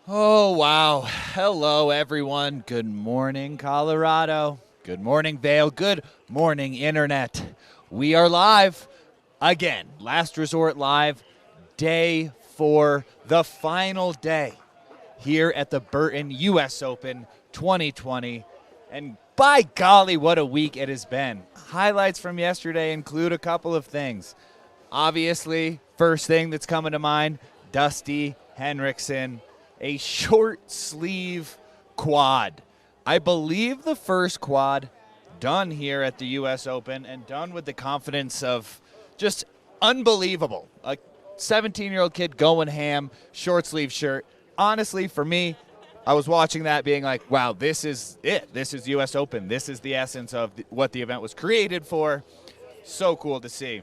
Oh, wow. Hello, everyone. Good morning, Colorado. Good morning, Vail. Good morning, Internet. We are live again. Last Resort Live, day 4, the final day here at the Burton U.S. Open 2020. And by golly, what a week it has been. Highlights from yesterday include a couple of things. Obviously, first thing that's coming to mind, Dusty Henriksen, a short sleeve quad. I believe the first quad done here at the U.S. Open and done with the confidence of just unbelievable. A 17-year-old kid going ham, short sleeve shirt. Honestly, for me, I was watching that being like, wow, this is it. This is U.S. Open. This is the essence of what the event was created for. So cool to see.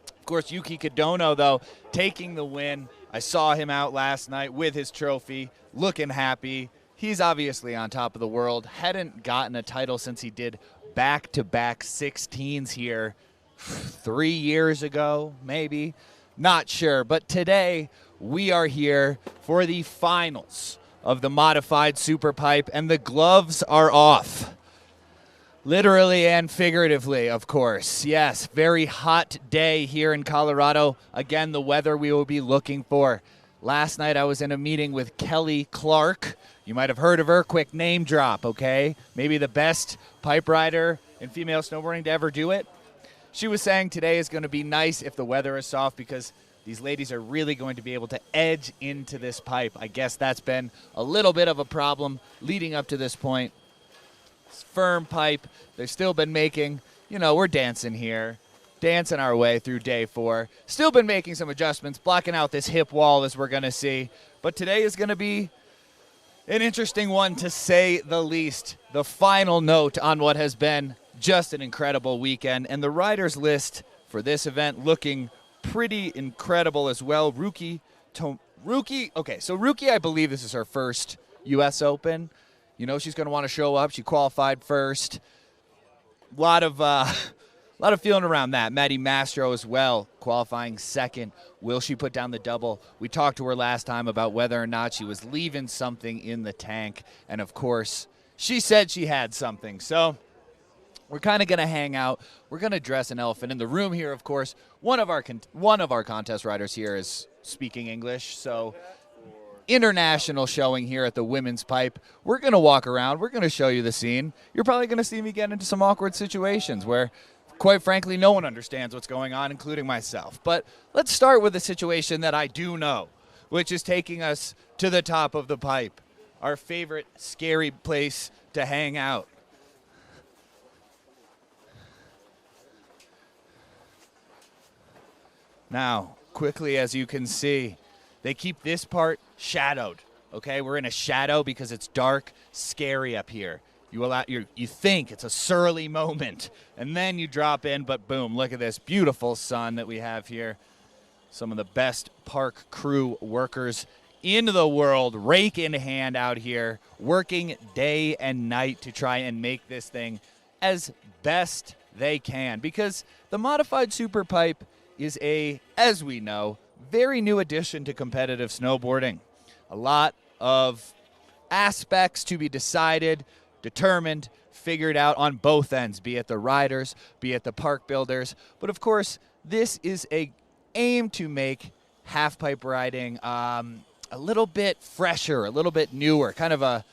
Of course, Yuki Kadono, though, taking the win. I saw him out last night with his trophy, looking happy. He's obviously on top of the world. Hadn't gotten a title since he did back-to-back 16s here 3 years ago, maybe. Not sure. But today, we are here for the finals of the modified Superpipe, and the gloves are off. Literally and figuratively, of course. Yes, very hot day here in Colorado. Again, the weather we will be looking for. Last night I was in a meeting with Kelly Clark. You might have heard of her. Quick name drop, okay? Maybe the best pipe rider in female snowboarding to ever do it. She was saying today is going to be nice if the weather is soft because these ladies are really going to be able to edge into this pipe. I guess that's been a little bit of a problem leading up to this point. Firm pipe. They've still been making, we're dancing here, dancing our way through day 4. Still been making some adjustments, blocking out this hip wall as we're going to see. But today is going to be an interesting one to say the least. The final note on what has been just an incredible weekend. And the riders list for this event looking pretty incredible as well. Rookie, I believe this is her first U.S. Open. She's going to want to show up. She qualified first. A lot of feeling around that. Maddie Mastro as well, qualifying second. Will she put down the double? We talked to her last time about whether or not she was leaving something in the tank. And, of course, she said she had something. So we're kind of going to hang out. We're going to dress an elephant in the room here, of course. One of our contest riders here is speaking English, so international showing here at the women's pipe. We're going to walk around. We're going to show you the scene. You're probably going to see me get into some awkward situations where, quite frankly, no one understands what's going on, including myself. But let's start with a situation that I do know, which is taking us to the top of the pipe, our favorite scary place to hang out. Now, quickly, as you can see, they keep this part shadowed, okay? We're in a shadow because it's dark, scary up here. You think it's a surly moment, and then you drop in, but boom, look at this beautiful sun that we have here. Some of the best park crew workers in the world, rake in hand out here, working day and night to try and make this thing as best they can, because the modified Superpipe is as we know, very new addition to competitive snowboarding. A lot of aspects to be decided, determined, figured out on both ends, be it the riders, be it the park builders. But of course, this is a aim to make halfpipe riding a little bit fresher, a little bit newer, kind of a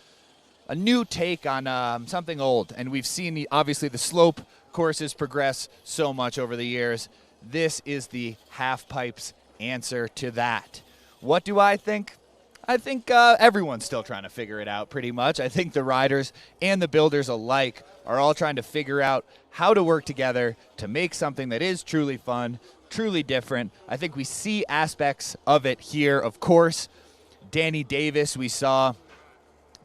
new take on something old. And we've seen, obviously, the slope courses progress so much over the years. This is the halfpipe's answer to that. What do I think? I think everyone's still trying to figure it out pretty much. I think the riders and the builders alike are all trying to figure out how to work together to make something that is truly fun, truly different. I think we see aspects of it here. Of course, Danny Davis we saw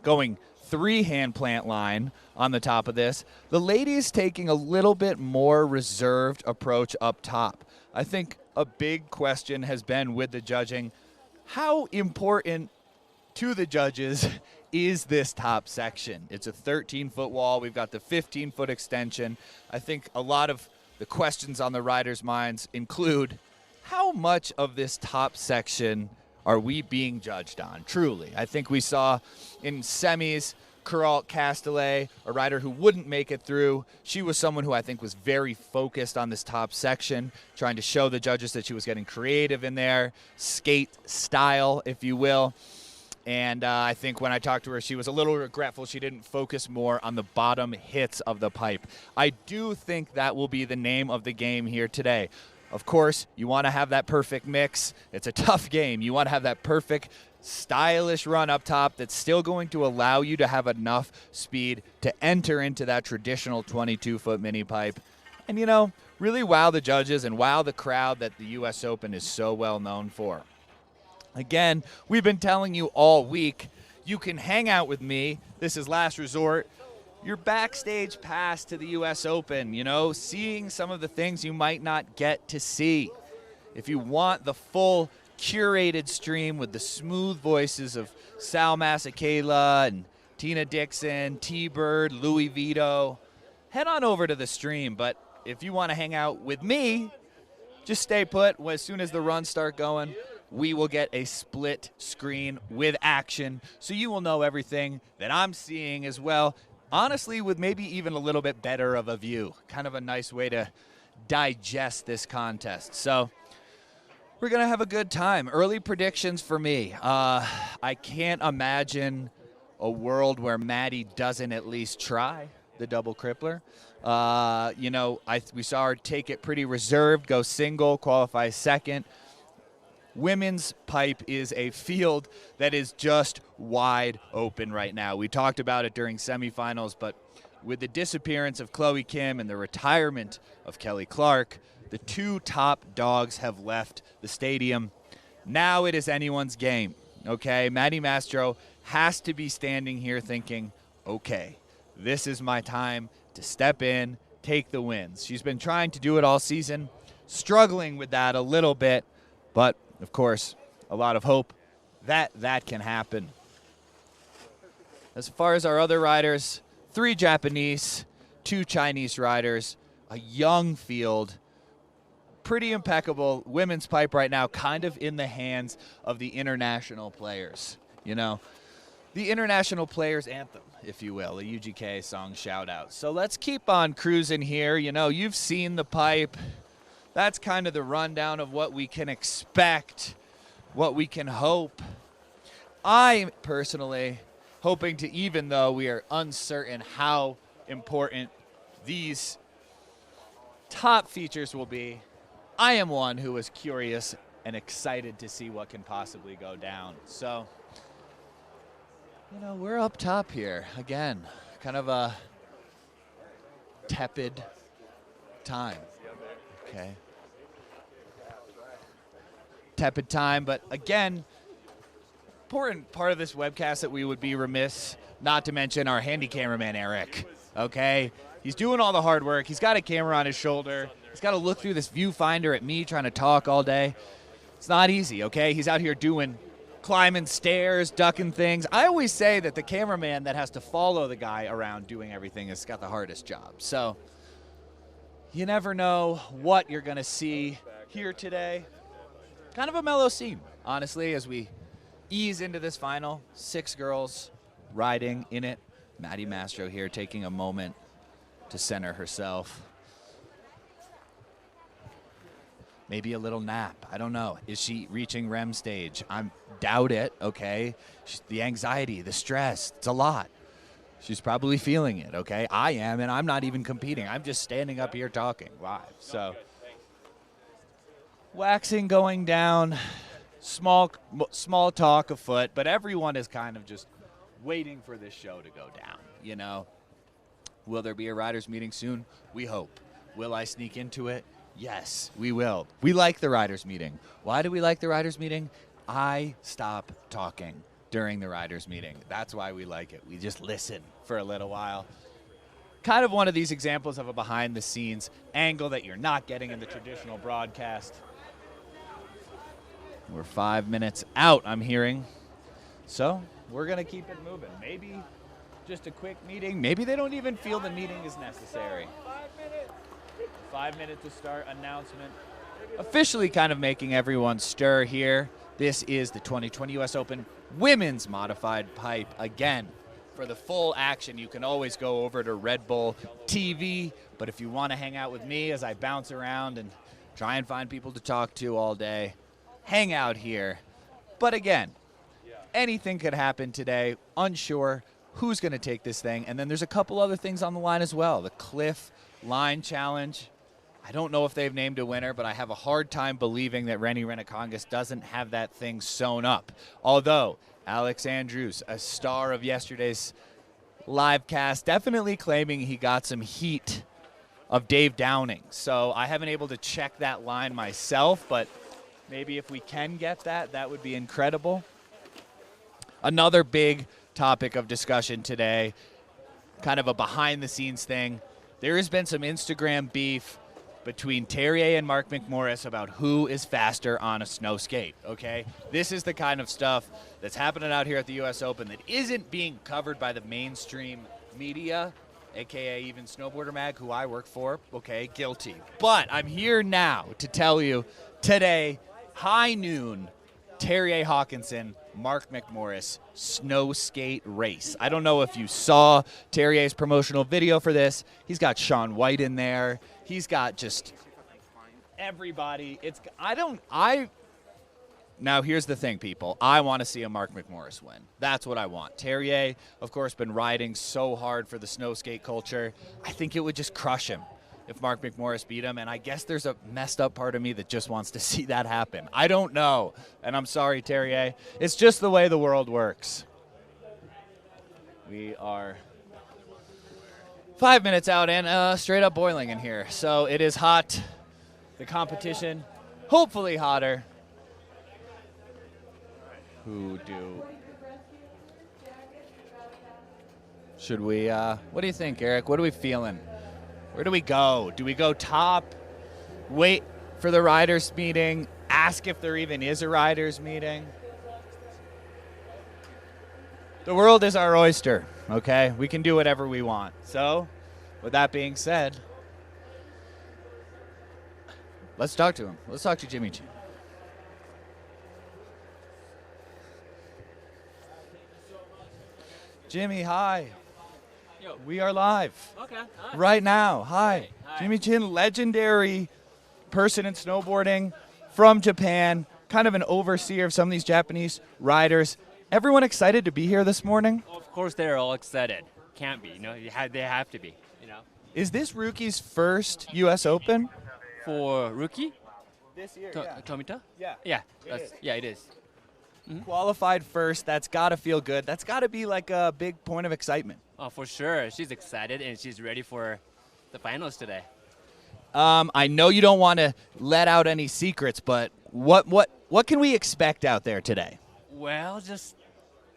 going 3-hand plant line on the top of this. The ladies taking a little bit more reserved approach up top. I think a big question has been with the judging, how important to the judges is this top section? It's a 13-foot wall. We've got the 15-foot extension. I think a lot of the questions on the riders' minds include how much of this top section are we being judged on, truly? I think we saw in semis, Kuralt Castellet, a rider who wouldn't make it through. She was someone who I think was very focused on this top section, trying to show the judges that she was getting creative in there, skate style, if you will. And I think when I talked to her, she was a little regretful she didn't focus more on the bottom hits of the pipe. I do think that will be the name of the game here today. Of course, you want to have that perfect mix. It's a tough game. You want to have that perfect, stylish run up top that's still going to allow you to have enough speed to enter into that traditional 22-foot mini pipe. And, you know, really wow the judges and wow the crowd that the U.S. Open is so well known for. Again, we've been telling you all week, you can hang out with me. This is Last Resort. Your backstage pass to the U.S. Open, you know, seeing some of the things you might not get to see. If you want the full curated stream with the smooth voices of Sal Masekela and Tina Dixon, T-Bird, Louie Vito, head on over to the stream. But if you want to hang out with me, just stay put. As soon as the runs start going, we will get a split screen with action, so you will know everything that I'm seeing as well. Honestly, with maybe even a little bit better of a view. Kind of a nice way to digest this contest. So we're going to have a good time. Early predictions for me. I can't imagine a world where Maddie doesn't at least try the double crippler. You know, we saw her take it pretty reserved, go single, qualify second. Women's pipe is a field that is just wide open right now. We talked about it during semifinals, but with the disappearance of Chloe Kim and the retirement of Kelly Clark, the two top dogs have left the stadium. Now it is anyone's game, okay? Maddie Mastro has to be standing here thinking, okay, this is my time to step in, take the wins. She's been trying to do it all season, struggling with that a little bit, but of course, a lot of hope that can happen. As far as our other riders, 3 Japanese, 2 Chinese riders, a young field, pretty impeccable. Women's pipe right now kind of in the hands of the international players. You know, the international players anthem, if you will, a UGK song shout out. So let's keep on cruising here. You know, you've seen the pipe. That's kind of the rundown of what we can expect, what we can hope. I'm personally hoping to, even though we are uncertain how important these top features will be, I am one who is curious and excited to see what can possibly go down. So, you know, we're up top here. Again, kind of a tepid time. Okay. Tepid time, but again, important part of this webcast that we would be remiss not to mention our handy cameraman, Eric. Okay? He's doing all the hard work. He's got a camera on his shoulder. He's got to look through this viewfinder at me trying to talk all day. It's not easy, okay? He's out here climbing stairs, ducking things. I always say that the cameraman that has to follow the guy around doing everything has got the hardest job. So you never know what you're going to see here today. Kind of a mellow scene, honestly, as we ease into this final. 6 girls riding in it. Maddie Mastro here taking a moment to center herself. Maybe a little nap. I don't know. Is she reaching REM stage? I doubt it, okay? The anxiety, the stress, it's a lot. She's probably feeling it, okay? I am, and I'm not even competing. I'm just standing up here talking live. So, waxing going down, small talk afoot, but everyone is kind of just waiting for this show to go down, you know? Will there be a riders meeting soon? We hope. Will I sneak into it? Yes, we will. We like the riders meeting. Why do we like the riders meeting? I stop talking during the riders meeting. That's why we like it. We just listen for a little while. Kind of one of these examples of a behind the scenes angle that you're not getting in the traditional broadcast. We're 5 minutes out, I'm hearing. So we're going to keep it moving. Maybe just a quick meeting. Maybe they don't even feel the meeting is necessary. 5 minutes to start announcement. Officially kind of making everyone stir here. This is the 2020 U.S. Open Women's Modified Pipe. Again, for the full action, you can always go over to Red Bull TV. But if you want to hang out with me as I bounce around and try and find people to talk to all day, hang out here. But again, anything could happen today. Unsure who's going to take this thing. And then there's a couple other things on the line as well. The Cliff Line Challenge. I don't know if they've named a winner, but I have a hard time believing that Rennie Renacongas doesn't have that thing sewn up. Although Alex Andrews, a star of yesterday's live cast, definitely claiming he got some heat of Dave Downing. So I haven't able to check that line myself, but maybe if we can get that, that would be incredible. Another big topic of discussion today, kind of a behind-the-scenes thing. There has been some Instagram beef between Terrier and Mark McMorris about who is faster on a snow skate, okay? This is the kind of stuff that's happening out here at the U.S. Open that isn't being covered by the mainstream media, a.k.a. even Snowboarder Mag, who I work for, okay, guilty. But I'm here now to tell you today, high noon, Terrier Hawkinson, Mark McMorris snow skate race. I don't know if you saw Terrier's promotional video for this. He's got Shaun White in there. He's got just everybody. Now here's the thing, people. I want to see a Mark McMorris win. That's what I want. Terrier, of course, been riding so hard for the snow skate culture. I think it would just crush him if Mark McMorris beat him, and I guess there's a messed up part of me that just wants to see that happen. I don't know, and I'm sorry, Terrier. It's just the way the world works. We are 5 minutes out and straight up boiling in here, so it is hot. The competition, hopefully hotter. Should we, what do you think, Eric? What are we feeling? Where do we go? Do we go top, wait for the riders meeting, ask if there even is a riders meeting? The world is our oyster, okay? We can do whatever we want. So, with that being said, let's talk to him. Let's talk to Jimmy Chin. Jimmy, hi. Yo. We are live. Okay. Hi. Right now. Hi. Hi. Jimmy Chin, legendary person in snowboarding from Japan, kind of an overseer of some of these Japanese riders. Everyone excited to be here this morning? Of course, they're all excited. Can't be. They have to be. Is this rookie's first U.S. Open? For rookie? This year, Tomita? Yeah. Yeah. It It is. Qualified first. That's got to feel good. That's got to be like a big point of excitement. Oh, for sure. She's excited and she's ready for the finals today. I know you don't want to let out any secrets, but what can we expect out there today? Well, just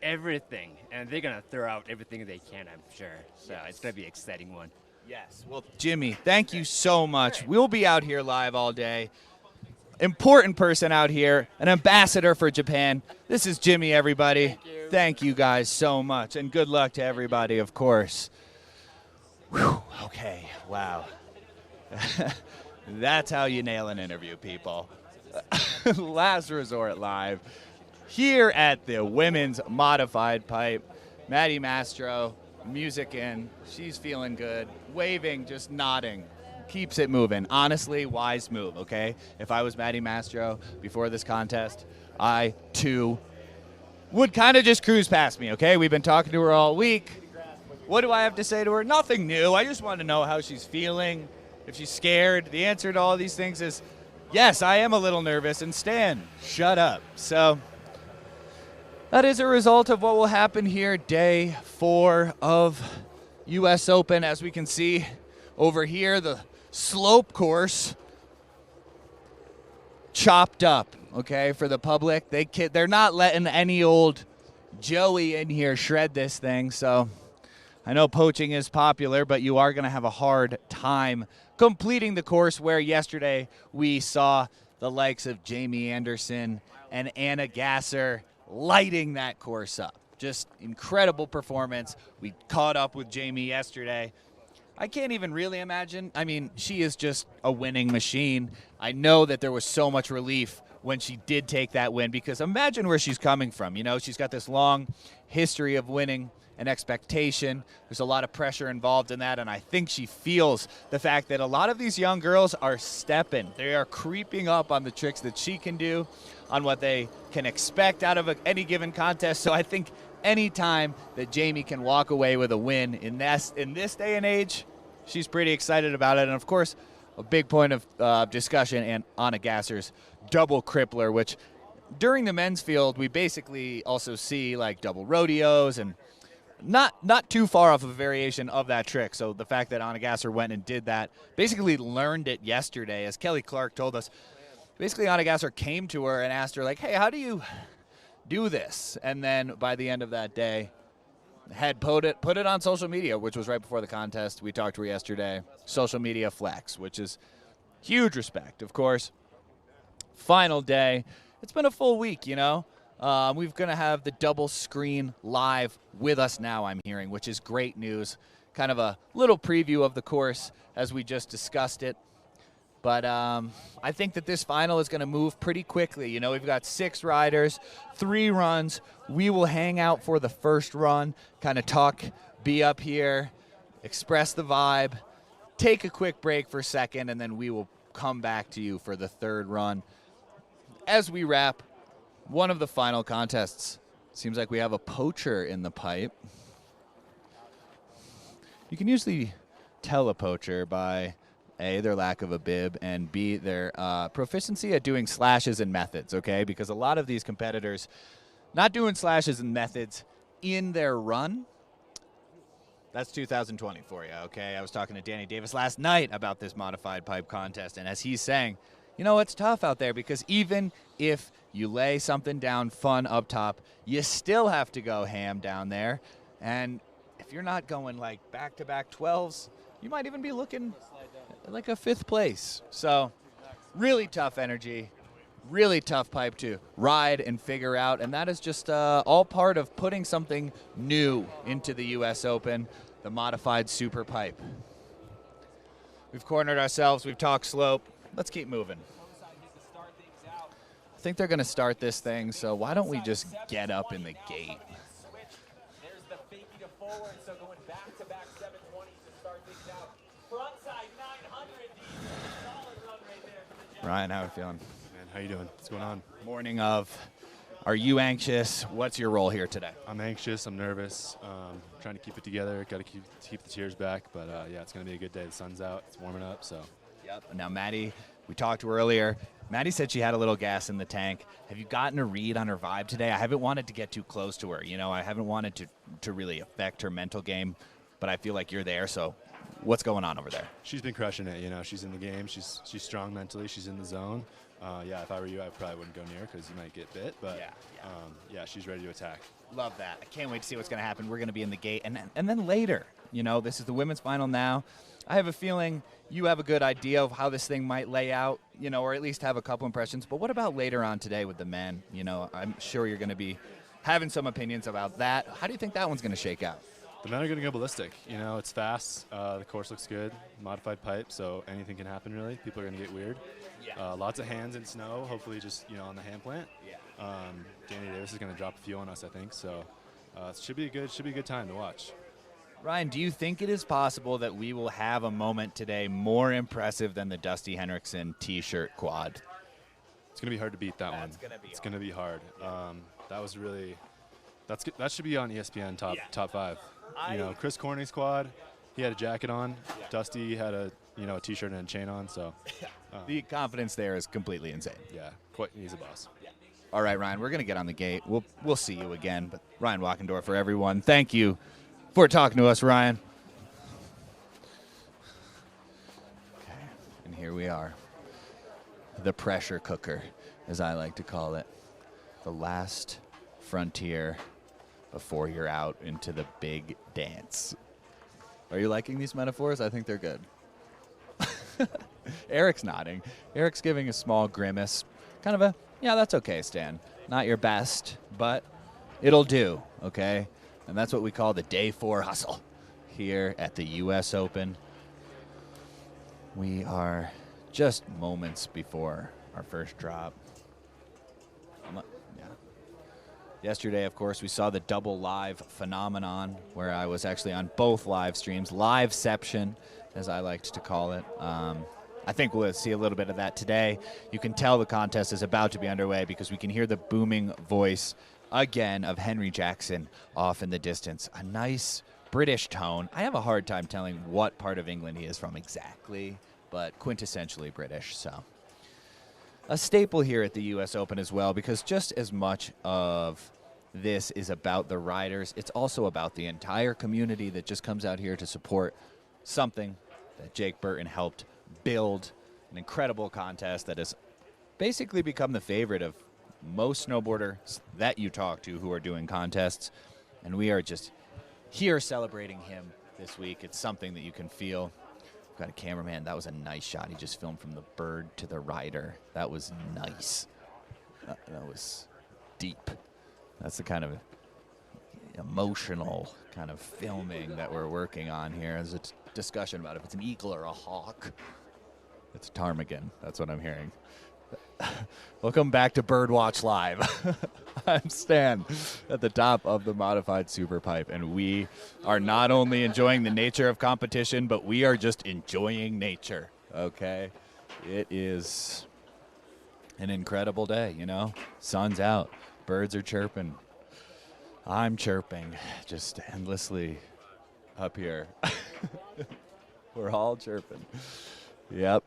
everything, and they're gonna throw out everything they can, I'm sure. So It's gonna be an exciting one. Yes. Well, Jimmy, thank you so much. We'll be out here live all day. Important person out here, an ambassador for Japan. This is Jimmy, everybody. Thank you guys so much, and good luck to everybody, of course. Whew, okay, wow. That's how you nail an interview, people. Last Resort Live here at the Women's Modified Pipe. Maddie Mastro, music in. She's feeling good, waving, just nodding. Keeps it moving. Honestly, wise move, okay? If I was Maddie Mastro before this contest, I, too, would kind of just cruise past me, okay? We've been talking to her all week. What do I have to say to her? Nothing new. I just want to know how she's feeling, if she's scared. The answer to all these things is, yes, I am a little nervous, and Stan, shut up. So that is a result of what will happen here day 4 of U.S. Open. As we can see over here, the slope course chopped up, okay, for the public. They're not letting any old Joey in here shred this thing, so I know poaching is popular, but you are going to have a hard time completing the course, where yesterday we saw the likes of Jamie Anderson and Anna Gasser lighting that course up. Just incredible performance. We caught up with Jamie yesterday. I can't even really imagine. I mean, she is just a winning machine. I know that there was so much relief when she did take that win, because imagine where she's coming from. You know, she's got this long history of winning, an expectation. There's a lot of pressure involved in that, and I think she feels the fact that a lot of these young girls are stepping. They are creeping up on the tricks that she can do, on what they can expect out of any given contest. So I think any time that Jamie can walk away with a win in this day and age, she's pretty excited about it. And of course, a big point of discussion, and Anna Gasser's double crippler, which during the men's field, we basically also see like double rodeos and not too far off of a variation of that trick. So the fact that Anna Gasser went and did that, basically learned it yesterday, as Kelly Clark told us. Basically, Anna Gasser came to her and asked her, like, hey, how do you do this? And then by the end of that day, had put it on social media, which was right before the contest. We talked to her yesterday. Social media flex, which is huge respect, of course. Final day. It's been a full week, you know. We're going to have the double screen live with us now, I'm hearing, which is great news. Kind of a little preview of the course as we just discussed it. But I think that this final is going to move pretty quickly. You know, we've got 6 riders, 3 runs. We will hang out for the first run, kind of talk, be up here, express the vibe, take a quick break for a second, and then we will come back to you for the third run. As we wrap one of the final contests, seems like we have a poacher in the pipe. You can usually tell a poacher by A, their lack of a bib, and B, their proficiency at doing slashes and methods, okay? Because a lot of these competitors not doing slashes and methods in their run, that's 2020 for you, okay? I was talking to Danny Davis last night about this modified pipe contest, and as he's saying, you know, it's tough out there because even if you lay something down fun up top, you still have to go ham down there. And if you're not going like back-to-back 12s, you might even be looking like a 5th place. So really tough energy, really tough pipe to ride and figure out. And that is just all part of putting something new into the U.S. Open, the modified Superpipe. We've cornered ourselves. We've talked slope. Let's keep moving. I think they're going to start this thing, so why don't we just get up in the gate? There's the fakie to forward, so going back-to-back 720s to start things out. Frontside 900, solid run right there for the Ryan, how are you feeling? Man, how you doing? What's going on? Morning of. Are you anxious? What's your role here today? I'm anxious. I'm nervous. Trying to keep it together. Got to keep the tears back. But yeah, it's going to be a good day. The sun's out. It's warming up. So. Yep. Now, Maddie, we talked to her earlier. Maddie said she had a little gas in the tank. Have you gotten a read on her vibe today? I haven't wanted to get too close to her. You know, I haven't wanted to really affect her mental game, but I feel like you're there. So what's going on over there? She's been crushing it. You know, she's in the game. She's strong mentally. She's in the zone. Yeah, if I were you, I probably wouldn't go near her because you might get bit. But yeah, she's ready to attack. Love that. I can't wait to see what's going to happen. We're going to be in the gate. And then later, you know, this is the women's final now. I have a feeling you have a good idea of how this thing might lay out, you know, or at least have a couple impressions. But what about later on today with the men? You know, I'm sure you're going to be having some opinions about that. How do you think that one's going to shake out? The men are going to go ballistic. You know, it's fast. The course looks good. Modified pipe, so anything can happen, really. People are going to get weird. Yeah. Lots of hands in snow, hopefully just, you know, on the hand plant. Yeah. Danny Davis is going to drop a few on us, I think. So it should be a good time to watch. Ryan, do you think it is possible that we will have a moment today more impressive than the Dusty Henriksen T-shirt quad? It's going to be hard to beat that one. It's going to be hard. That was really – that should be on ESPN top 5. You know, Chris Corning's quad, he had a jacket on. Yeah. Dusty had a T-shirt and a chain on. So the confidence there is completely insane. Yeah, he's a boss. Yeah. All right, Ryan, we're going to get on the gate. We'll see you again. But Ryan Walkendorf, for everyone, thank you for talking to us, Ryan. Okay, and here we are. The pressure cooker, as I like to call it. The last frontier before you're out into the big dance. Are you liking these metaphors? I think they're good. Eric's nodding. Eric's giving a small grimace. Kind of a, yeah, that's okay, Stan. Not your best, but it'll do, okay? And that's what we call the day 4 hustle here at the U.S. Open. We are just moments before our first drop. Yesterday, of course, we saw the double live phenomenon where I was actually on both live streams, liveception, as I liked to call it. I think we'll see a little bit of that today. You can tell the contest is about to be underway because we can hear the booming voice again of Henry Jackson off in the distance. A nice British tone. I have a hard time telling what part of England he is from exactly, but quintessentially British, so. A staple here at the U.S. Open as well, because just as much of this is about the riders, it's also about the entire community that just comes out here to support something that Jake Burton helped build, an incredible contest that has basically become the favorite of most snowboarders that you talk to who are doing contests, and we are just here celebrating him this week. It's something that you can feel. We've got a cameraman. That was a nice shot. He just filmed from the bird to the rider. That was nice. That was deep. That's the kind of emotional kind of filming that we're working on here. There's a discussion about if it's an eagle or a hawk. It's a ptarmigan. That's what I'm hearing. Welcome back to Birdwatch Live. I'm Stan at the top of the modified Superpipe, and we are not only enjoying the nature of competition, but we are just enjoying nature, okay? It is an incredible day, you know? Sun's out, birds are chirping. I'm chirping just endlessly up here. We're all chirping. Yep.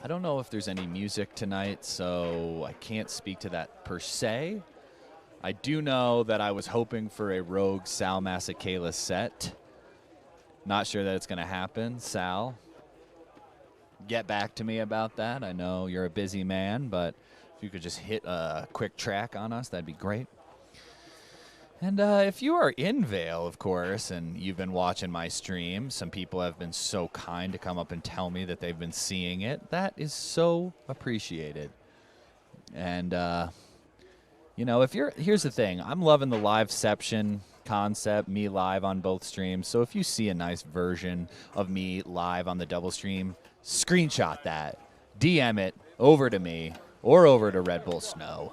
I don't know if there's any music tonight, so I can't speak to that per se. I do know that I was hoping for a Rogue Sal Masekela set. Not sure that it's going to happen. Sal, get back to me about that. I know you're a busy man, but if you could just hit a quick track on us, that'd be great. And if you are in Vail, of course, and you've been watching my stream, some people have been so kind to come up and tell me that they've been seeing it. That is so appreciated. And, you know, here's the thing. I'm loving the liveception concept, me live on both streams. So if you see a nice version of me live on the double stream, screenshot that, DM it over to me or over to Red Bull Snow.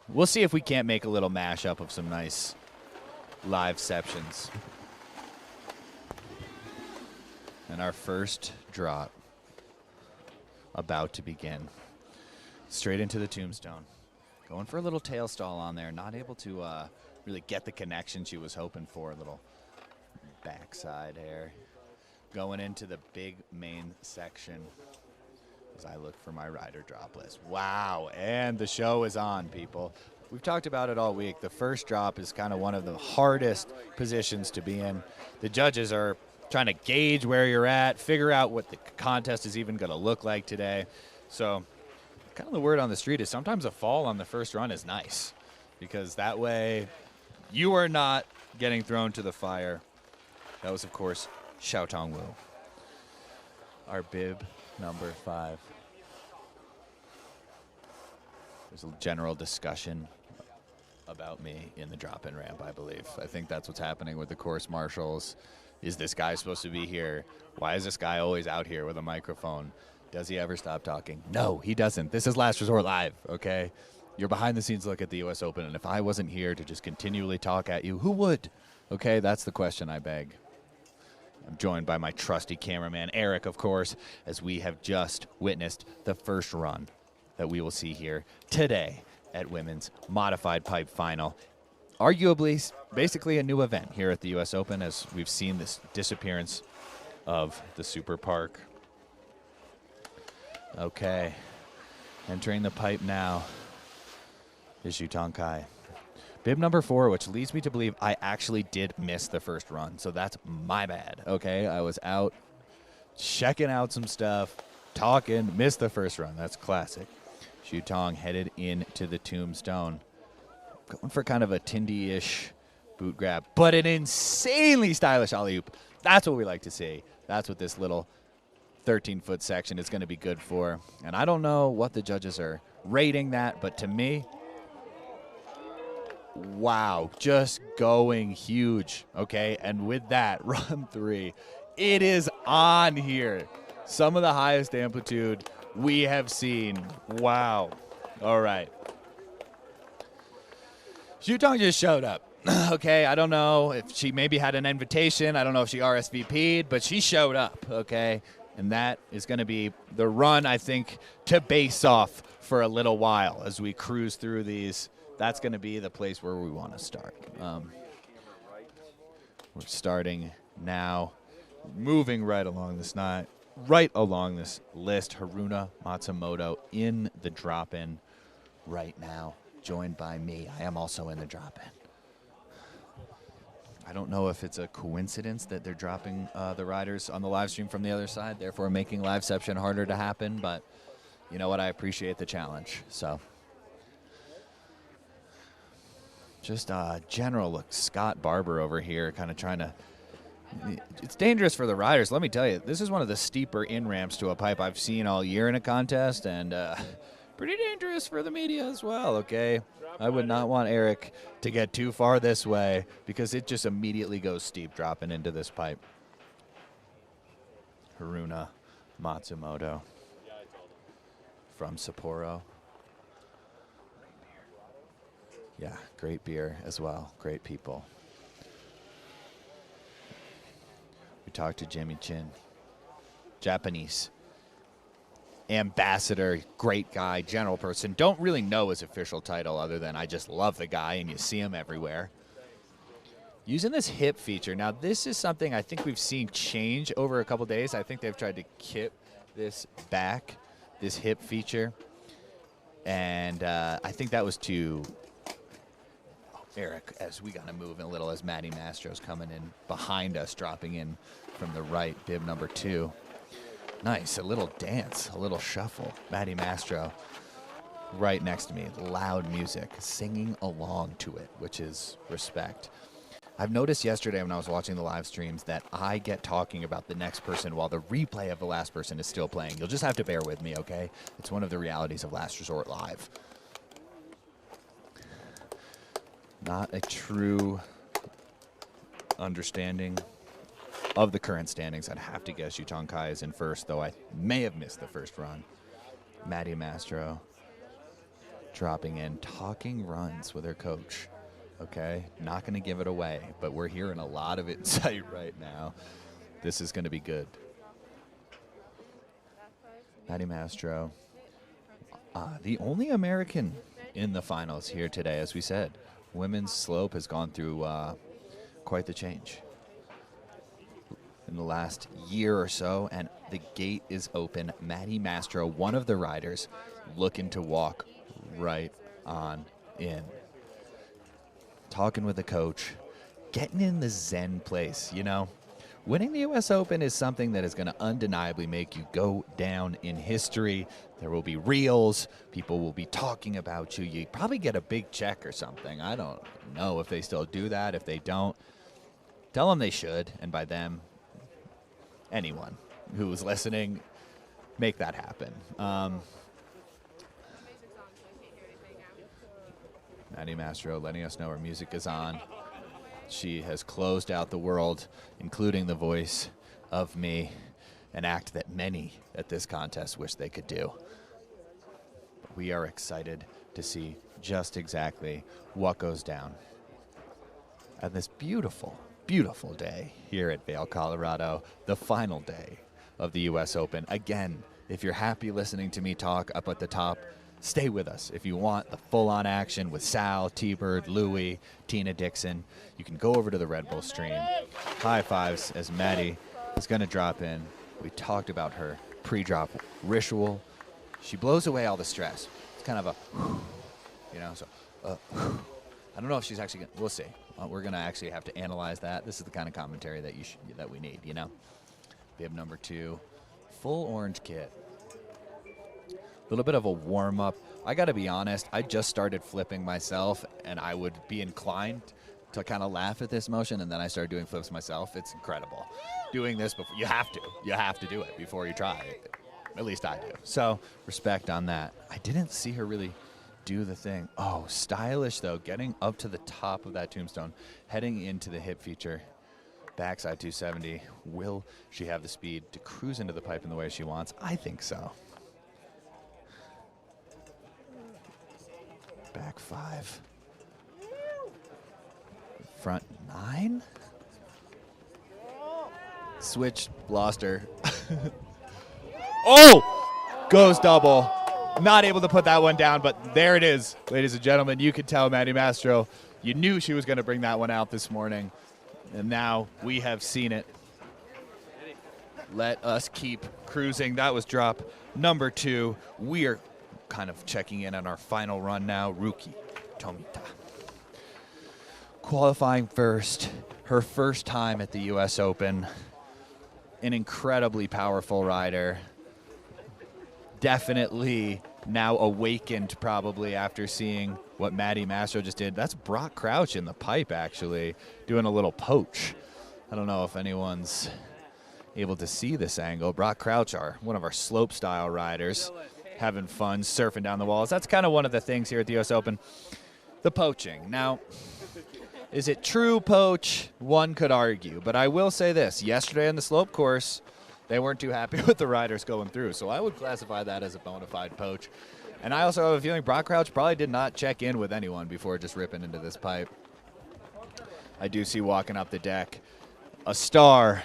We'll see if we can't make a little mashup of some nice liveceptions. And our first drop about to begin. Straight into the tombstone. Going for a little tail stall on there. Not able to really get the connection she was hoping for. A little backside air. Going into the big main section as I look for my rider drop list. Wow, and the show is on, people. We've talked about it all week. The first drop is kind of one of the hardest positions to be in. The judges are trying to gauge where you're at, figure out what the contest is even going to look like today. So kind of the word on the street is sometimes a fall on the first run is nice, because that way you are not getting thrown to the fire. That was, of course, Xiao Tongwu, our bib number 5. There's a general discussion about me in the drop-in ramp, I believe. I think that's what's happening with the course marshals. Is this guy supposed to be here? Why is this guy always out here with a microphone? Does he ever stop talking? No, he doesn't. This is Last Resort Live, okay? Your behind-the-scenes look at the U.S. Open, and if I wasn't here to just continually talk at you, who would? Okay, that's the question I beg. I'm joined by my trusty cameraman, Eric, of course, as we have just witnessed the first run that we will see here today at Women's Modified Pipe Final. Arguably, basically a new event here at the U.S. Open, as we've seen this disappearance of the Super Park. Okay, entering the pipe now is Yutong Kai. Bib number 4, which leads me to believe I actually did miss the first run, so that's my bad, okay? I was out checking out some stuff, talking, missed the first run. That's classic. Yutong headed into the tombstone. Going for kind of a Tindy-ish boot grab, but an insanely stylish alley-oop. That's what we like to see. That's what this little 13-foot section is going to be good for. And I don't know what the judges are rating that, but to me, wow, just going huge, okay? And with that, run 3, it is on here. Some of the highest amplitude we have seen. Wow. All right. Xutong just showed up. Okay, I don't know if she maybe had an invitation. I don't know if she RSVP'd, but she showed up, okay? And that is going to be the run, I think, to base off for a little while as we cruise through these. That's going to be the place where we want to start. We're starting now, moving right along this list. Haruna Matsumoto in the drop-in right now, joined by me. I am also in the drop-in. I don't know if it's a coincidence that they're dropping the riders on the live stream from the other side, therefore making liveception harder to happen, but you know what? I appreciate the challenge. So just general look, Scott Barber over here kind of trying to, it's dangerous for the riders. Let me tell you, this is one of the steeper in-ramps to a pipe I've seen all year in a contest, and pretty dangerous for the media as well, okay? I would not want Eric to get too far this way because it just immediately goes steep dropping into this pipe. Haruna Matsumoto from Sapporo. Yeah, great beer as well. Great people. We talked to Jimmy Chin, Japanese ambassador, great guy, general person. Don't really know his official title other than I just love the guy and you see him everywhere. Using this hip feature. Now, this is something I think we've seen change over a couple days. I think they've tried to kip this back, this hip feature. And I think that was to Eric, as we got to move in a little as Maddie Mastro's coming in behind us, dropping in from the right, bib number 2. Nice, a little dance, a little shuffle. Maddie Mastro right next to me, loud music, singing along to it, which is respect. I've noticed yesterday when I was watching the live streams that I get talking about the next person while the replay of the last person is still playing. You'll just have to bear with me, okay? It's one of the realities of Last Resort Live. Not a true understanding of the current standings. I'd have to guess Yutong Kai is in first, though I may have missed the first run. Maddie Mastro dropping in, talking runs with her coach. Okay, not going to give it away, but we're hearing a lot of insight right now. This is going to be good. Maddie Mastro, the only American in the finals here today, as we said. Women's slope has gone through quite the change in the last year or so, and the gate is open. Maddie Mastro, one of the riders, looking to walk right on in. Talking with the coach, getting in the zen place, you know. Winning the U.S. Open is something that is going to undeniably make you go down in history. There will be reels. People will be talking about you. You probably get a big check or something. I don't know if they still do that. If they don't, tell them they should. And by them, anyone who is listening, make that happen. Maddie Mastro letting us know her music is on. She has closed out the world, including the voice of me, an act that many at this contest wish they could do. But we are excited to see just exactly what goes down on this beautiful, beautiful day here at Vail, Colorado, the final day of the U.S. Open. Again, if you're happy listening to me talk up at the top, stay with us. If you want the full-on action with Sal, T-Bird, Louie, Tina Dixon, you can go over to the Red Bull stream. High fives as Maddie is going to drop in. We talked about her pre-drop ritual. She blows away all the stress. It's kind of a, you know, so I don't know if she's actually going to, we'll see. We're going to actually have to analyze that. This is the kind of commentary that that we need, you know. Bib number 2, full orange kit. A little bit of a warm-up. I got to be honest, I just started flipping myself, and I would be inclined to kind of laugh at this motion, and then I started doing flips myself. It's incredible. Doing this before, you have to do it before you try it. At least I do. So respect on that. I didn't see her really do the thing. Oh, stylish, though, getting up to the top of that tombstone, heading into the hip feature. Backside 270. Will she have the speed to cruise into the pipe in the way she wants? I think so. Back 5. front 9. Switched, lost her. Oh! Goes double. Not able to put that one down, but there it is. Ladies and gentlemen, you can tell Maddie Mastro, you knew she was going to bring that one out this morning. And now we have seen it. Let us keep cruising. That was drop number 2. We are kind of checking in on our final run now. Rookie Tomita. Qualifying first, her first time at the U.S. Open. An incredibly powerful rider. Definitely now awakened probably after seeing what Maddie Mastro just did. That's Brock Crouch in the pipe, actually, doing a little poach. I don't know if anyone's able to see this angle. Brock Crouch, one of our slope-style riders, having fun, surfing down the walls. That's kind of one of the things here at the U.S. Open, the poaching. Now, is it true poach? One could argue, but I will say this. Yesterday on the slope course, they weren't too happy with the riders going through, so I would classify that as a bona fide poach. And I also have a feeling Brock Crouch probably did not check in with anyone before just ripping into this pipe. I do see walking up the deck a star,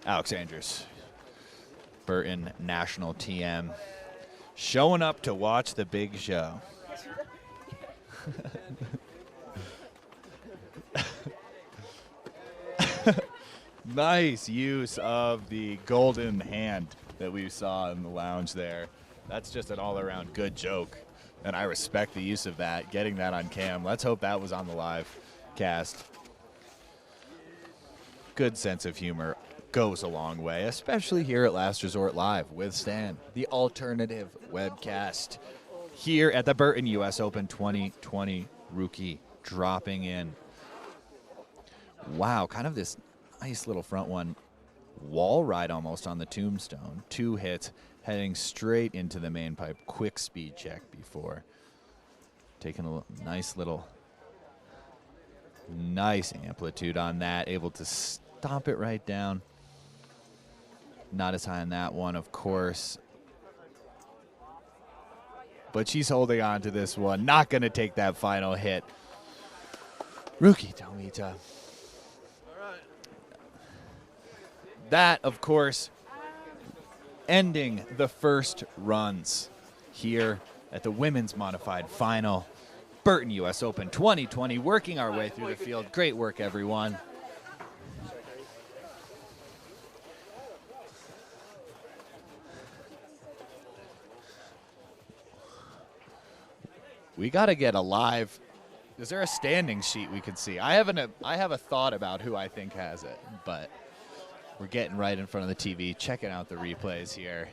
Alex Andrews, Burton National TM, showing up to watch the big show. Nice use of the golden hand that we saw in the lounge there. That's just an all-around good joke, and I respect the use of that, getting that on cam. Let's hope that was on the live cast. Good sense of humor goes a long way, especially here at Last Resort Live with Stan, the alternative webcast here at the Burton U.S. Open 2020 rookie dropping in. Wow, kind of this nice little front one. Wall ride almost on the tombstone. 2 hits, heading straight into the main pipe. Quick speed check before. Taking a nice amplitude on that. Able to stomp it right down. Not as high on that one, of course. But she's holding on to this one. Not going to take that final hit. Rookie Tomita. That, of course, ending the first runs here at the women's modified final. Burton U.S. Open 2020, working our way through the field. Great work, everyone. We got to get a live. Is there a standing sheet we can see? I have a thought about who I think has it, but we're getting right in front of the TV, checking out the replays here.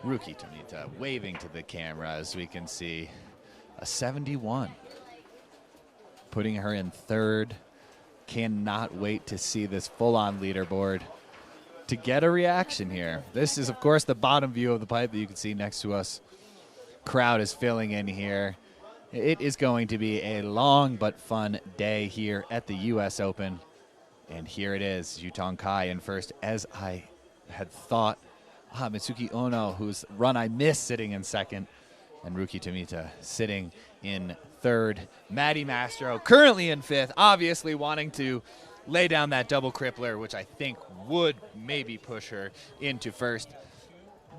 Rookie Tomita waving to the camera, as we can see. A 71. Putting her in 3rd. Cannot wait to see this full-on leaderboard to get a reaction here. This is, of course, the bottom view of the pipe that you can see next to us. Crowd is filling in here. It is going to be a long but fun day here at the U.S. Open. And here it is, Yutong Kai in first, as I had thought. Mitsuki Ono, whose run I missed, sitting in 2nd. And Rookie Tomita sitting in 3rd. Maddie Mastro currently in 5th, obviously wanting to lay down that double crippler, which I think would maybe push her into 1st.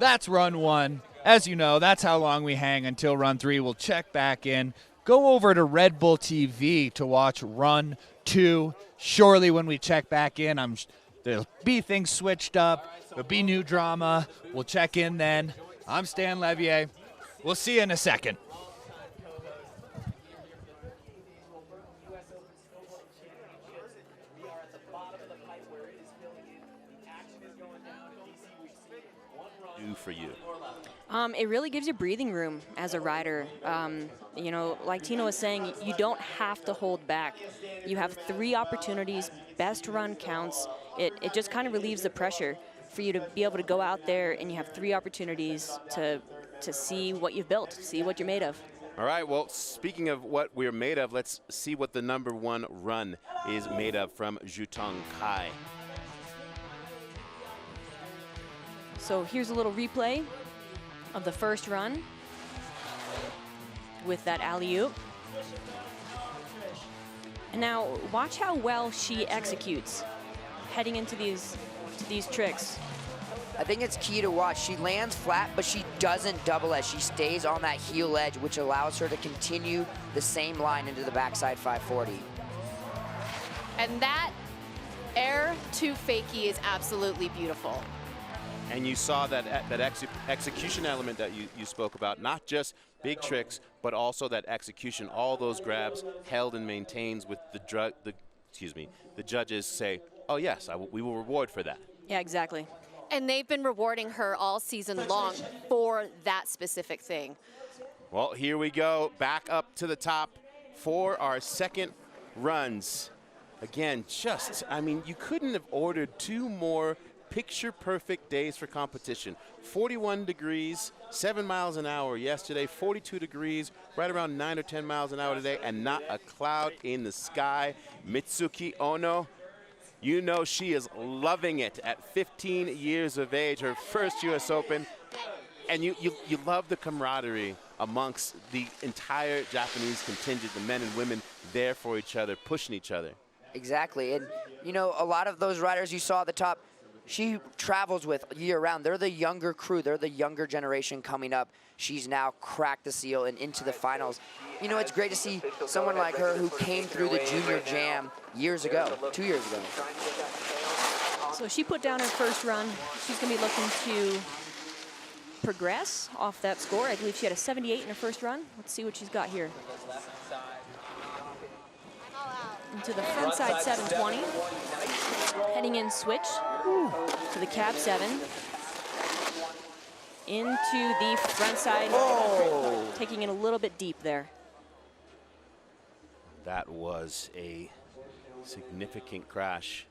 That's run 1. As you know, that's how long we hang until run 3. We'll check back in. Go over to Red Bull TV to watch run 2. Surely when we check back in, there'll be things switched up. There'll be new drama. We'll check in then. I'm Stan Leveille. We'll see you in a second. Do for you? It really gives you breathing room as a rider. You know, like Tino was saying, you don't have to hold back. You have 3 opportunities, best run counts. It just kind of relieves the pressure for you to be able to go out there and you have 3 opportunities to see what you've built, see what you're made of. All right, well, speaking of what we're made of, let's see what the number 1 run is made of from Yutong Kai. So here's a little replay of the first run with that alley-oop. And now watch how well she executes heading into these tricks. I think it's key to watch. She lands flat, but she doesn't double edge. She stays on that heel edge, which allows her to continue the same line into the backside 540. And that air to fakie is absolutely beautiful. And you saw that execution element that you spoke about, not just big tricks, but also that execution. All those grabs held and maintains with the judges say, oh yes, we will reward for that. Yeah, exactly. And they've been rewarding her all season long for that specific thing. Well, here we go, back up to the top for our second runs. Again, you couldn't have ordered 2 more picture-perfect days for competition. 41 degrees, 7 miles an hour yesterday, 42 degrees, right around 9 or 10 miles an hour today, and not a cloud in the sky. Mitsuki Ono, you know she is loving it at 15 years of age, her first U.S. Open. And you love the camaraderie amongst the entire Japanese contingent, the men and women there for each other, pushing each other. Exactly, and you know, a lot of those riders you saw at the top, she travels with year-round. They're the younger crew. They're the younger generation coming up. She's now cracked the seal and into the finals. You know, it's great to see someone like her who came through the junior jam years ago, 2 years ago. So she put down her first run. She's going to be looking to progress off that score. I believe she had a 78 in her first run. Let's see what she's got here. Into the frontside 720. Heading in switch to the cab 7. Into the frontside. Oh. Taking it a little bit deep there. That was a significant crash.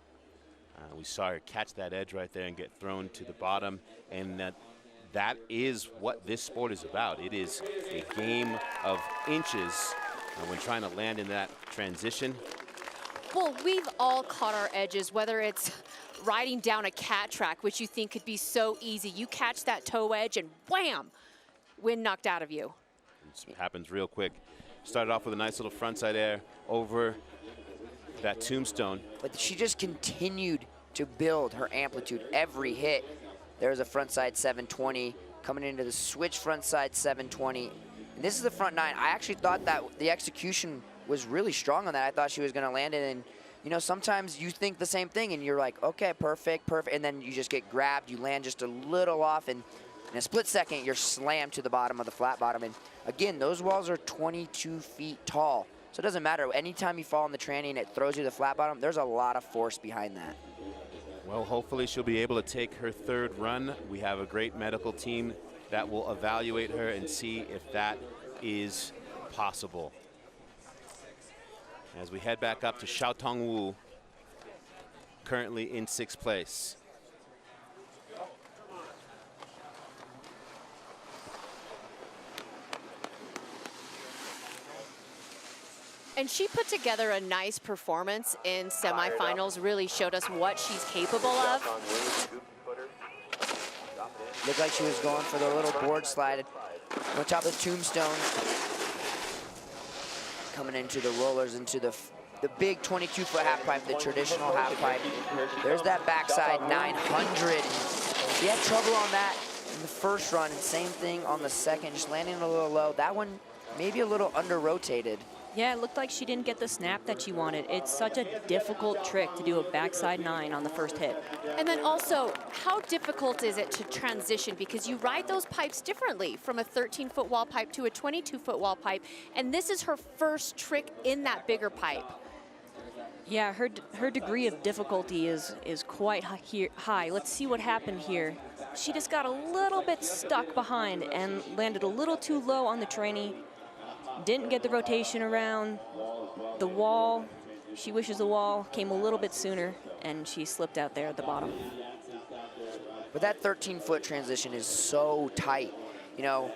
We saw her catch that edge right there and get thrown to the bottom, and that is what this sport is about. It is a game of inches when trying to land in that transition. Well, we've all caught our edges, whether it's riding down a cat track, which you think could be so easy. You catch that toe edge and wham, wind knocked out of you. It happens real quick. Started off with a nice little frontside air over that tombstone. But she just continued to build her amplitude every hit. There's a frontside 720 coming into the switch frontside 720. And this is the front 9. I actually thought that the execution was really strong on that. I thought she was going to land it, and you know, sometimes you think the same thing and you're like, okay, perfect, and then you just get grabbed, you land just a little off, and in a split second you're slammed to the bottom of the flat bottom. And again, those walls are 22 feet tall, so it doesn't matter. Anytime you fall in the tranny and it throws you to the flat bottom, there's a lot of force behind that. Well, hopefully she'll be able to take her third run. We have a great medical team that will evaluate her and see if that is possible. As we head back up to Xiaotong Wu, currently in 6th place. And she put together a nice performance in semifinals, really showed us what she's capable of. Looked like she was going for the little board slide on top of the tombstone. Coming into the rollers, into the big 22-foot halfpipe, the traditional halfpipe. There's that backside 900. She had trouble on that in the first run, and same thing on the second, just landing a little low. That one maybe a little under-rotated. Yeah, it looked like she didn't get the snap that she wanted. It's such a difficult trick to do a backside 9 on the first hit. And then also, how difficult is it to transition? Because you ride those pipes differently, from a 13-foot wall pipe to a 22-foot wall pipe. And this is her first trick in that bigger pipe. Yeah, her degree of difficulty is quite high. Let's see what happened here. She just got a little bit stuck behind and landed a little too low on the tranny. Didn't get the rotation around the wall. She wishes the wall came a little bit sooner, and she slipped out there at the bottom. But that 13-foot transition is so tight. You know,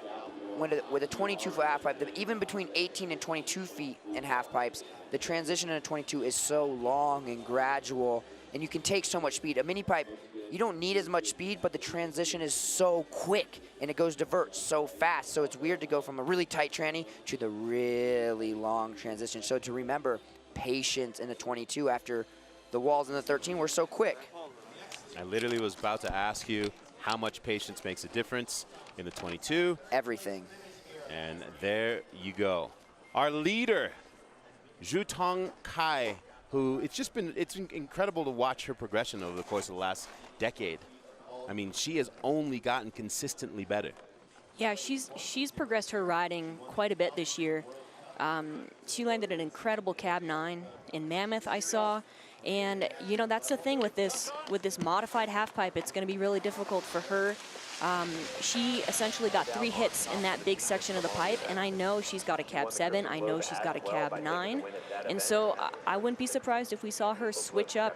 with a 22-foot halfpipe, even between 18 and 22 feet in halfpipes, the transition in a 22 is so long and gradual, and you can take so much speed. A mini pipe, you don't need as much speed, but the transition is so quick, and it goes divert so fast. So it's weird to go from a really tight tranny to the really long transition. So to remember, patience in the 22 after the walls in the 13 were so quick. I literally was about to ask you how much patience makes a difference in the 22. Everything. And there you go. Our leader, Zhutong Kai, who it's been incredible to watch her progression over the course of the last decade. I mean, she has only gotten consistently better. Yeah, she's progressed her riding quite a bit this year. She landed an incredible cab 9 in Mammoth, I saw. And, you know, that's the thing with this modified half pipe. It's going to be really difficult for her. She essentially got 3 hits in that big section of the pipe, and I know she's got a cab 7. I know she's got a cab 9. And so I wouldn't be surprised if we saw her switch up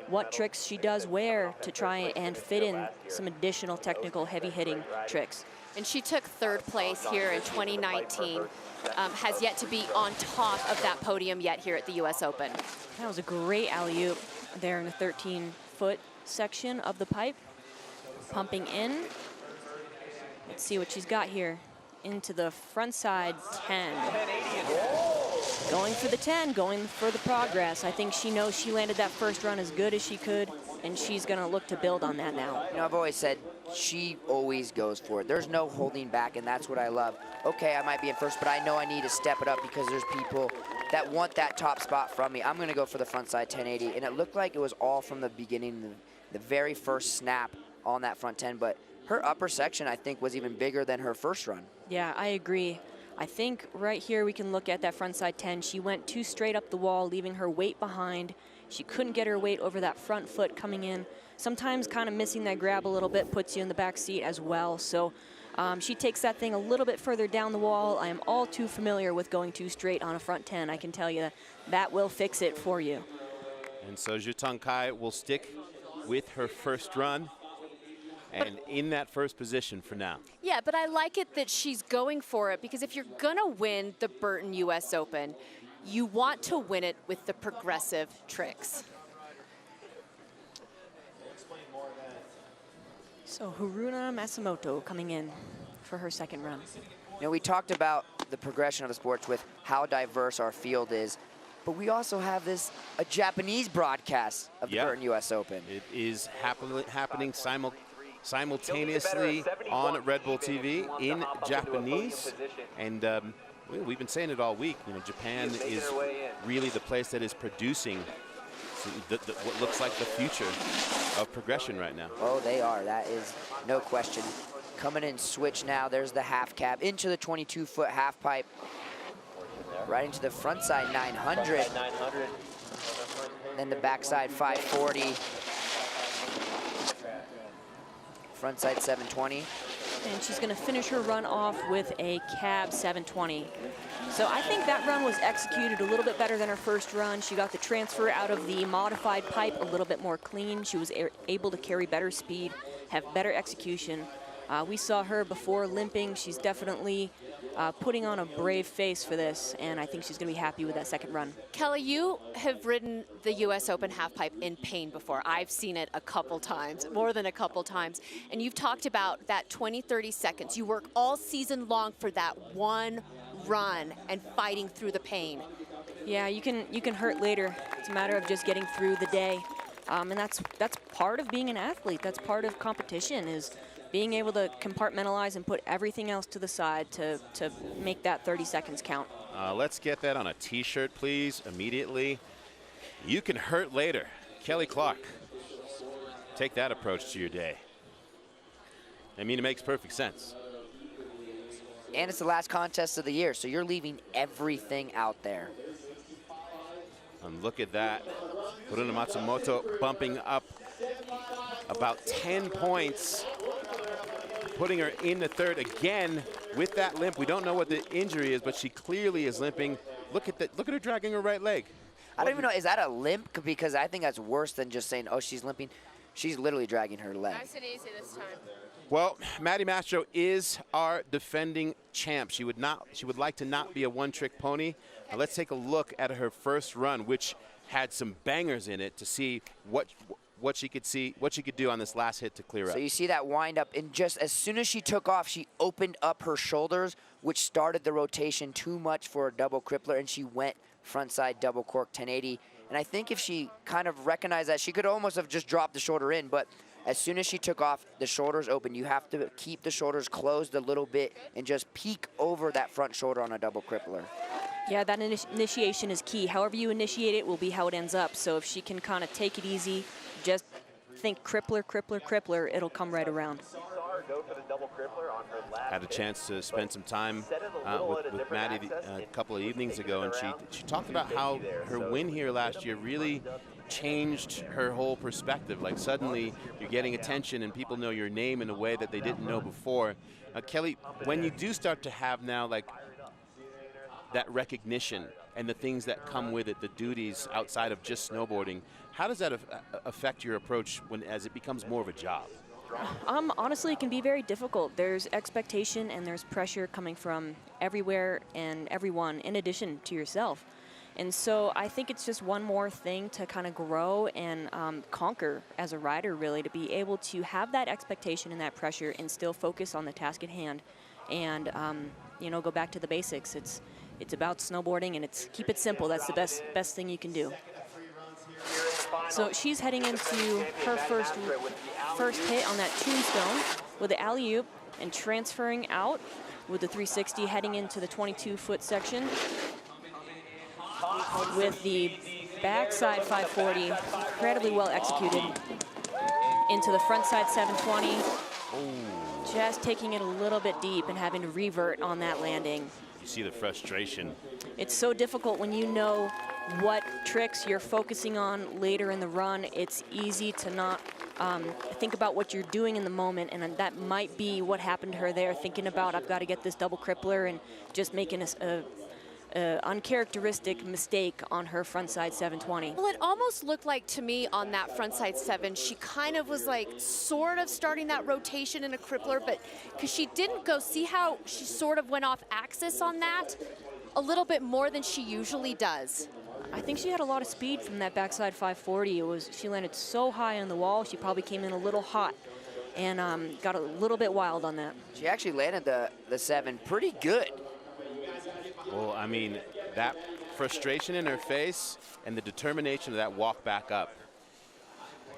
what tricks she does where to try and fit in some additional technical heavy-hitting tricks. And she took 3rd place here in 2019. Has yet to be on top of that podium yet here at the U.S. Open. That was a great alley-oop there in the 13-foot section of the pipe. Pumping in. Let's see what she's got here. Into the front side 10. Going for the 10, going for the progress. I think she knows she landed that first run as good as she could, and she's going to look to build on that now. You know, I've always said she always goes for it. There's no holding back, and that's what I love. Okay, I might be in first, but I know I need to step it up because there's people that want that top spot from me. I'm going to go for the front side 1080, and it looked like it was all from the beginning, the very first snap on that front 10, but her upper section, I think, was even bigger than her first run. Yeah, I agree. I think right here we can look at that front side 10. She went too straight up the wall, leaving her weight behind. She couldn't get her weight over that front foot coming in. Sometimes kind of missing that grab a little bit puts you in the back seat as well. So she takes that thing a little bit further down the wall. I am all too familiar with going too straight on a front 10. I can tell you that will fix it for you. And so Zhutong Kai will stick with her first run. And in that first position for now. Yeah, but I like it that she's going for it, because if you're gonna win the Burton U.S. Open, you want to win it with the progressive tricks. So Haruna Matsumoto coming in for her second run. You know, we talked about the progression of the sports with how diverse our field is, but we also have a Japanese broadcast of the Burton U.S. Open. It is happening simultaneously on Red Bull TV in Japanese, and we've been saying it all week. You know, Japan is really the place that is producing what looks like the future of progression right now. Oh, they are. That is no question. Coming in switch now. There's the half cab into the 22-foot half pipe, right into the front side 900. Then the backside 540. Frontside 720. And she's going to finish her run off with a cab 720. So I think that run was executed a little bit better than her first run. She got the transfer out of the modified pipe a little bit more clean. She was able to carry better speed, have better execution. We saw her before limping. She's definitely putting on a brave face for this, and I think she's going to be happy with that second run. Kelly, you have ridden the U.S. Open halfpipe in pain before. I've seen it a couple times, more than a couple times, and you've talked about that 20, 30 seconds. You work all season long for that one run and fighting through the pain. Yeah, you can hurt later. It's a matter of just getting through the day, and that's part of being an athlete. That's part of competition, is being able to compartmentalize and put everything else to the side to make that 30 seconds count. Let's get that on a t-shirt, please, immediately. You can hurt later. Kelly Clark, take that approach to your day. I mean, it makes perfect sense. And it's the last contest of the year, so you're leaving everything out there. And look at that. Haruna Matsumoto bumping up about 10 points, putting her in the third again with that limp. We don't know what the injury is, but she clearly is limping. Look at that. Look at her dragging her right leg. I don't even know, is that a limp? Because I think that's worse than just saying, oh, she's limping. She's literally dragging her leg. Nice and easy this time. Well, Maddie Mastro is our defending champ. She would like to not be a one-trick pony. Now let's take a look at her first run, which had some bangers in it, to see what she could do on this last hit to clear up. So you see that wind up, and just as soon as she took off, she opened up her shoulders, which started the rotation too much for a double crippler, and she went frontside double cork 1080. And I think if she kind of recognized that, she could almost have just dropped the shoulder in, but as soon as she took off, the shoulders open. You have to keep the shoulders closed a little bit and just peek over that front shoulder on a double crippler. Yeah, that initiation is key. However you initiate it will be how it ends up. So if she can kind of take it easy, just think crippler, crippler, crippler, it'll come right around. Had a chance to spend some time with Maddie a couple of evenings ago, and she talked about how her win here last year really changed her whole perspective. Like suddenly you're getting attention and people know your name in a way that they didn't know before. Kelly, when you do start to have now like that recognition and the things that come with it, the duties outside of just snowboarding, how does that affect your approach as it becomes more of a job? Honestly, it can be very difficult. There's expectation and there's pressure coming from everywhere and everyone in addition to yourself. And so I think it's just one more thing to kind of grow and conquer as a rider, really, to be able to have that expectation and that pressure and still focus on the task at hand and, you know, go back to the basics. It's about snowboarding, and keep it simple. That's the best thing you can do. So she's heading into her first hit on that tombstone with the alley-oop and transferring out with the 360, heading into the 22-foot section with the backside 540, incredibly well executed, into the frontside 720, just taking it a little bit deep and having to revert on that landing. You see the frustration. It's so difficult when you know what tricks you're focusing on later in the run. It's easy to not think about what you're doing in the moment, and that might be what happened to her there, thinking about, I've got to get this double crippler, and just making a uncharacteristic mistake on her frontside 720. Well, it almost looked like to me on that frontside 7, she kind of was like sort of starting that rotation in a crippler, but because she didn't go, see how she sort of went off axis on that a little bit more than she usually does. I think she had a lot of speed from that backside 540. She landed so high on the wall, she probably came in a little hot and got a little bit wild on that. She actually landed the 7 pretty good. Well, I mean, that frustration in her face and the determination of that walk back up.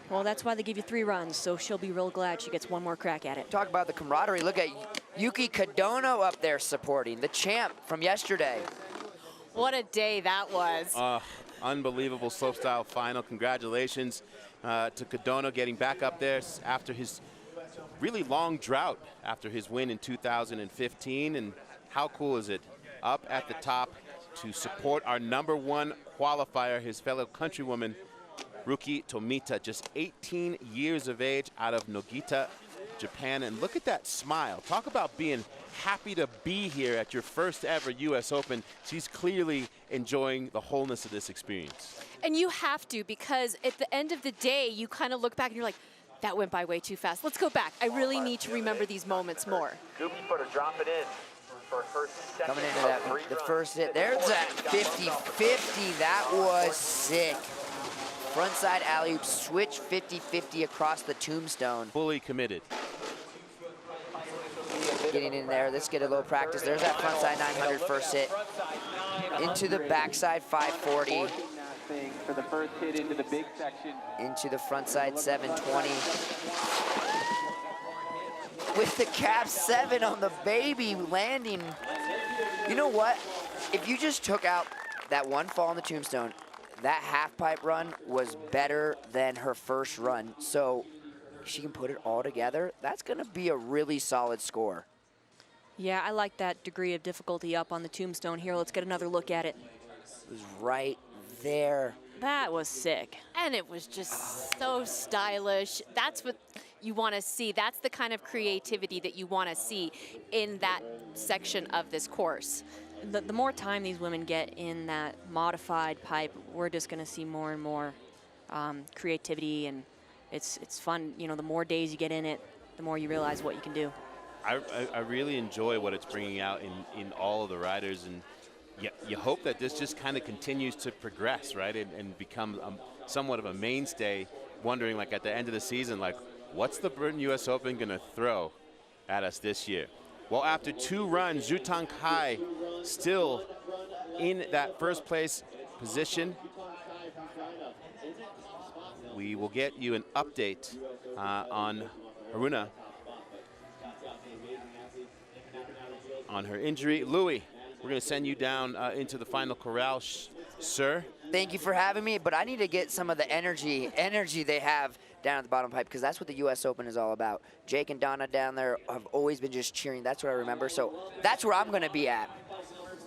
Well, that's why they give you 3 runs, so she'll be real glad she gets one more crack at it. Talk about the camaraderie. Look at Yuki Kadono up there supporting, the champ from yesterday. What a day that was. Unbelievable slopestyle final. Congratulations to Kadono getting back up there after his really long drought after his win in 2015. And how cool is it? Up at the top to support our #1 qualifier, his fellow countrywoman, Ruki Tomita, just 18 years of age out of Nogita, Japan. And look at that smile. Talk about being happy to be here at your first ever US Open. She's clearly enjoying the wholeness of this experience. And you have to, because at the end of the day, you kind of look back and you're like, that went by way too fast. Let's go back. I really need to remember these moments more. Coming into that, the first hit. There's that 50-50. That was sick. Frontside alley-oop, switch 50-50 across the tombstone. Fully committed. Getting in there, let's get a little practice. There's that frontside 900 first hit. Into the backside 540. For the first hit into the big section. Into the frontside 720. With the cap 7 on the baby landing. You know what? If you just took out that one fall on the tombstone, that half-pipe run was better than her first run. So if she can put it all together, that's going to be a really solid score. Yeah, I like that degree of difficulty up on the tombstone here. Let's get another look at it. It was right there. That was sick. And it was just so stylish. That's what you want to see. That's the kind of creativity that you want to see in that section of this course. The more time these women get in that modified pipe, we're just going to see more and more creativity, and it's fun. You know, the more days you get in it, the more you realize what you can do. I really enjoy what it's bringing out in all of the riders, and you hope that this just kind of continues to progress, right, and become somewhat of a mainstay, wondering, like, at the end of the season, like, what's the Burton US Open going to throw at us this year? Well, after 2 runs, Zhu Tangkai still in that first place position. We will get you an update on Haruna, on her injury. Louie, we're going to send you down into the final corral, sir. Thank you for having me, but I need to get some of the energy they have down at the bottom pipe, because that's what the U.S. Open is all about. Jake and Donna down there have always been just cheering. That's what I remember. So that's where I'm going to be at.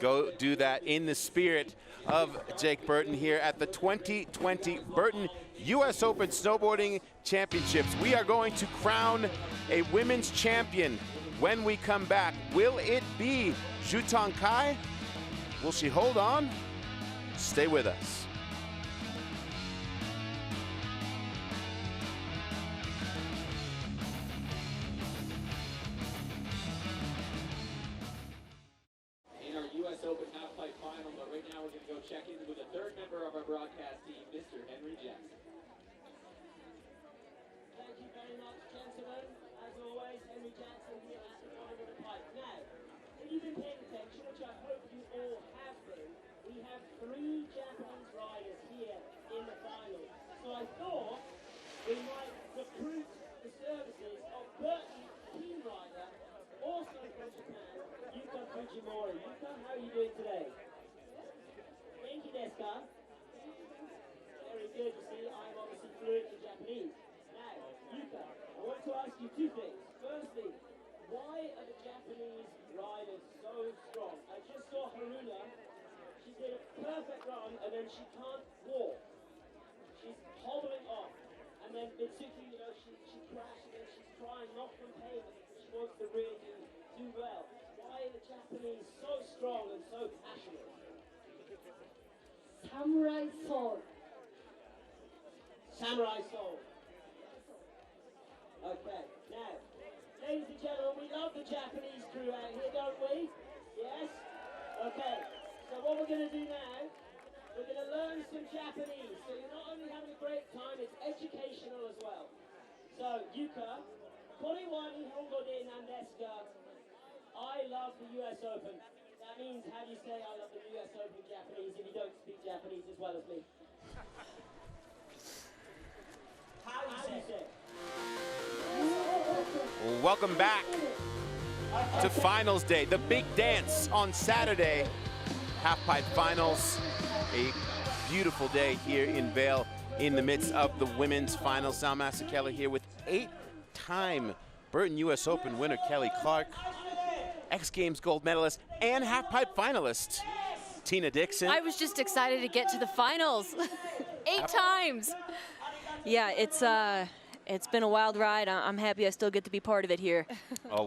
Go do that in the spirit of Jake Burton here at the 2020 Burton U.S. Open Snowboarding Championships. We are going to crown a women's champion when we come back. Will it be Zhutong Kai? Will she hold on? Stay with us. In our U.S. Open half-pipe final, but right now we're going to go check in with the third member of our broadcast team, Mr. Henry Jackson. Thank you very much, gentlemen. As always, Henry Jackson here at the bottom of the pipe. Now, if you've been paying attention, which I hope you all have been, we have 3 Japanese riders here in the final. So I thought we might recruit the services of Burton team rider, also from Japan, Yuka Fujimori. Yuka, how are you doing today? Genki desu ka? Very good. You see, I'm obviously fluent in Japanese. Now, Yuka, I want to ask you 2 things. Firstly, why are the Japanese riders so strong? I just saw Haruna. She did a perfect run, and then she can't walk. She's hobbling off. And then Mitsuki, you know, she crashed, and then she's crying, not from pain, but she wants to really do well. Why are the Japanese so strong and so passionate? Samurai soul. Samurai soul. Okay, now, ladies and gentlemen, we love the Japanese crew out here, don't we? Yes? Okay, so what we're going to do now, we're going to learn some Japanese. So you're not only having a great time, it's educational as well. So, Yuka, Koriwa Nihongo de nandesu ka? I love the US Open. That means, how do you say I love the US Open in Japanese if you don't speak Japanese as well as me? How do you say it? Welcome back to finals day, the big dance on Saturday. Halfpipe finals, a beautiful day here in Vail in the midst of the women's finals. Sal Masekela here with 8-time Burton U.S. Open winner Kelly Clark, X Games gold medalist and halfpipe finalist Tina Dixon. I was just excited to get to the finals. 8 times. Yeah, it's been a wild ride. I'm happy I still get to be part of it here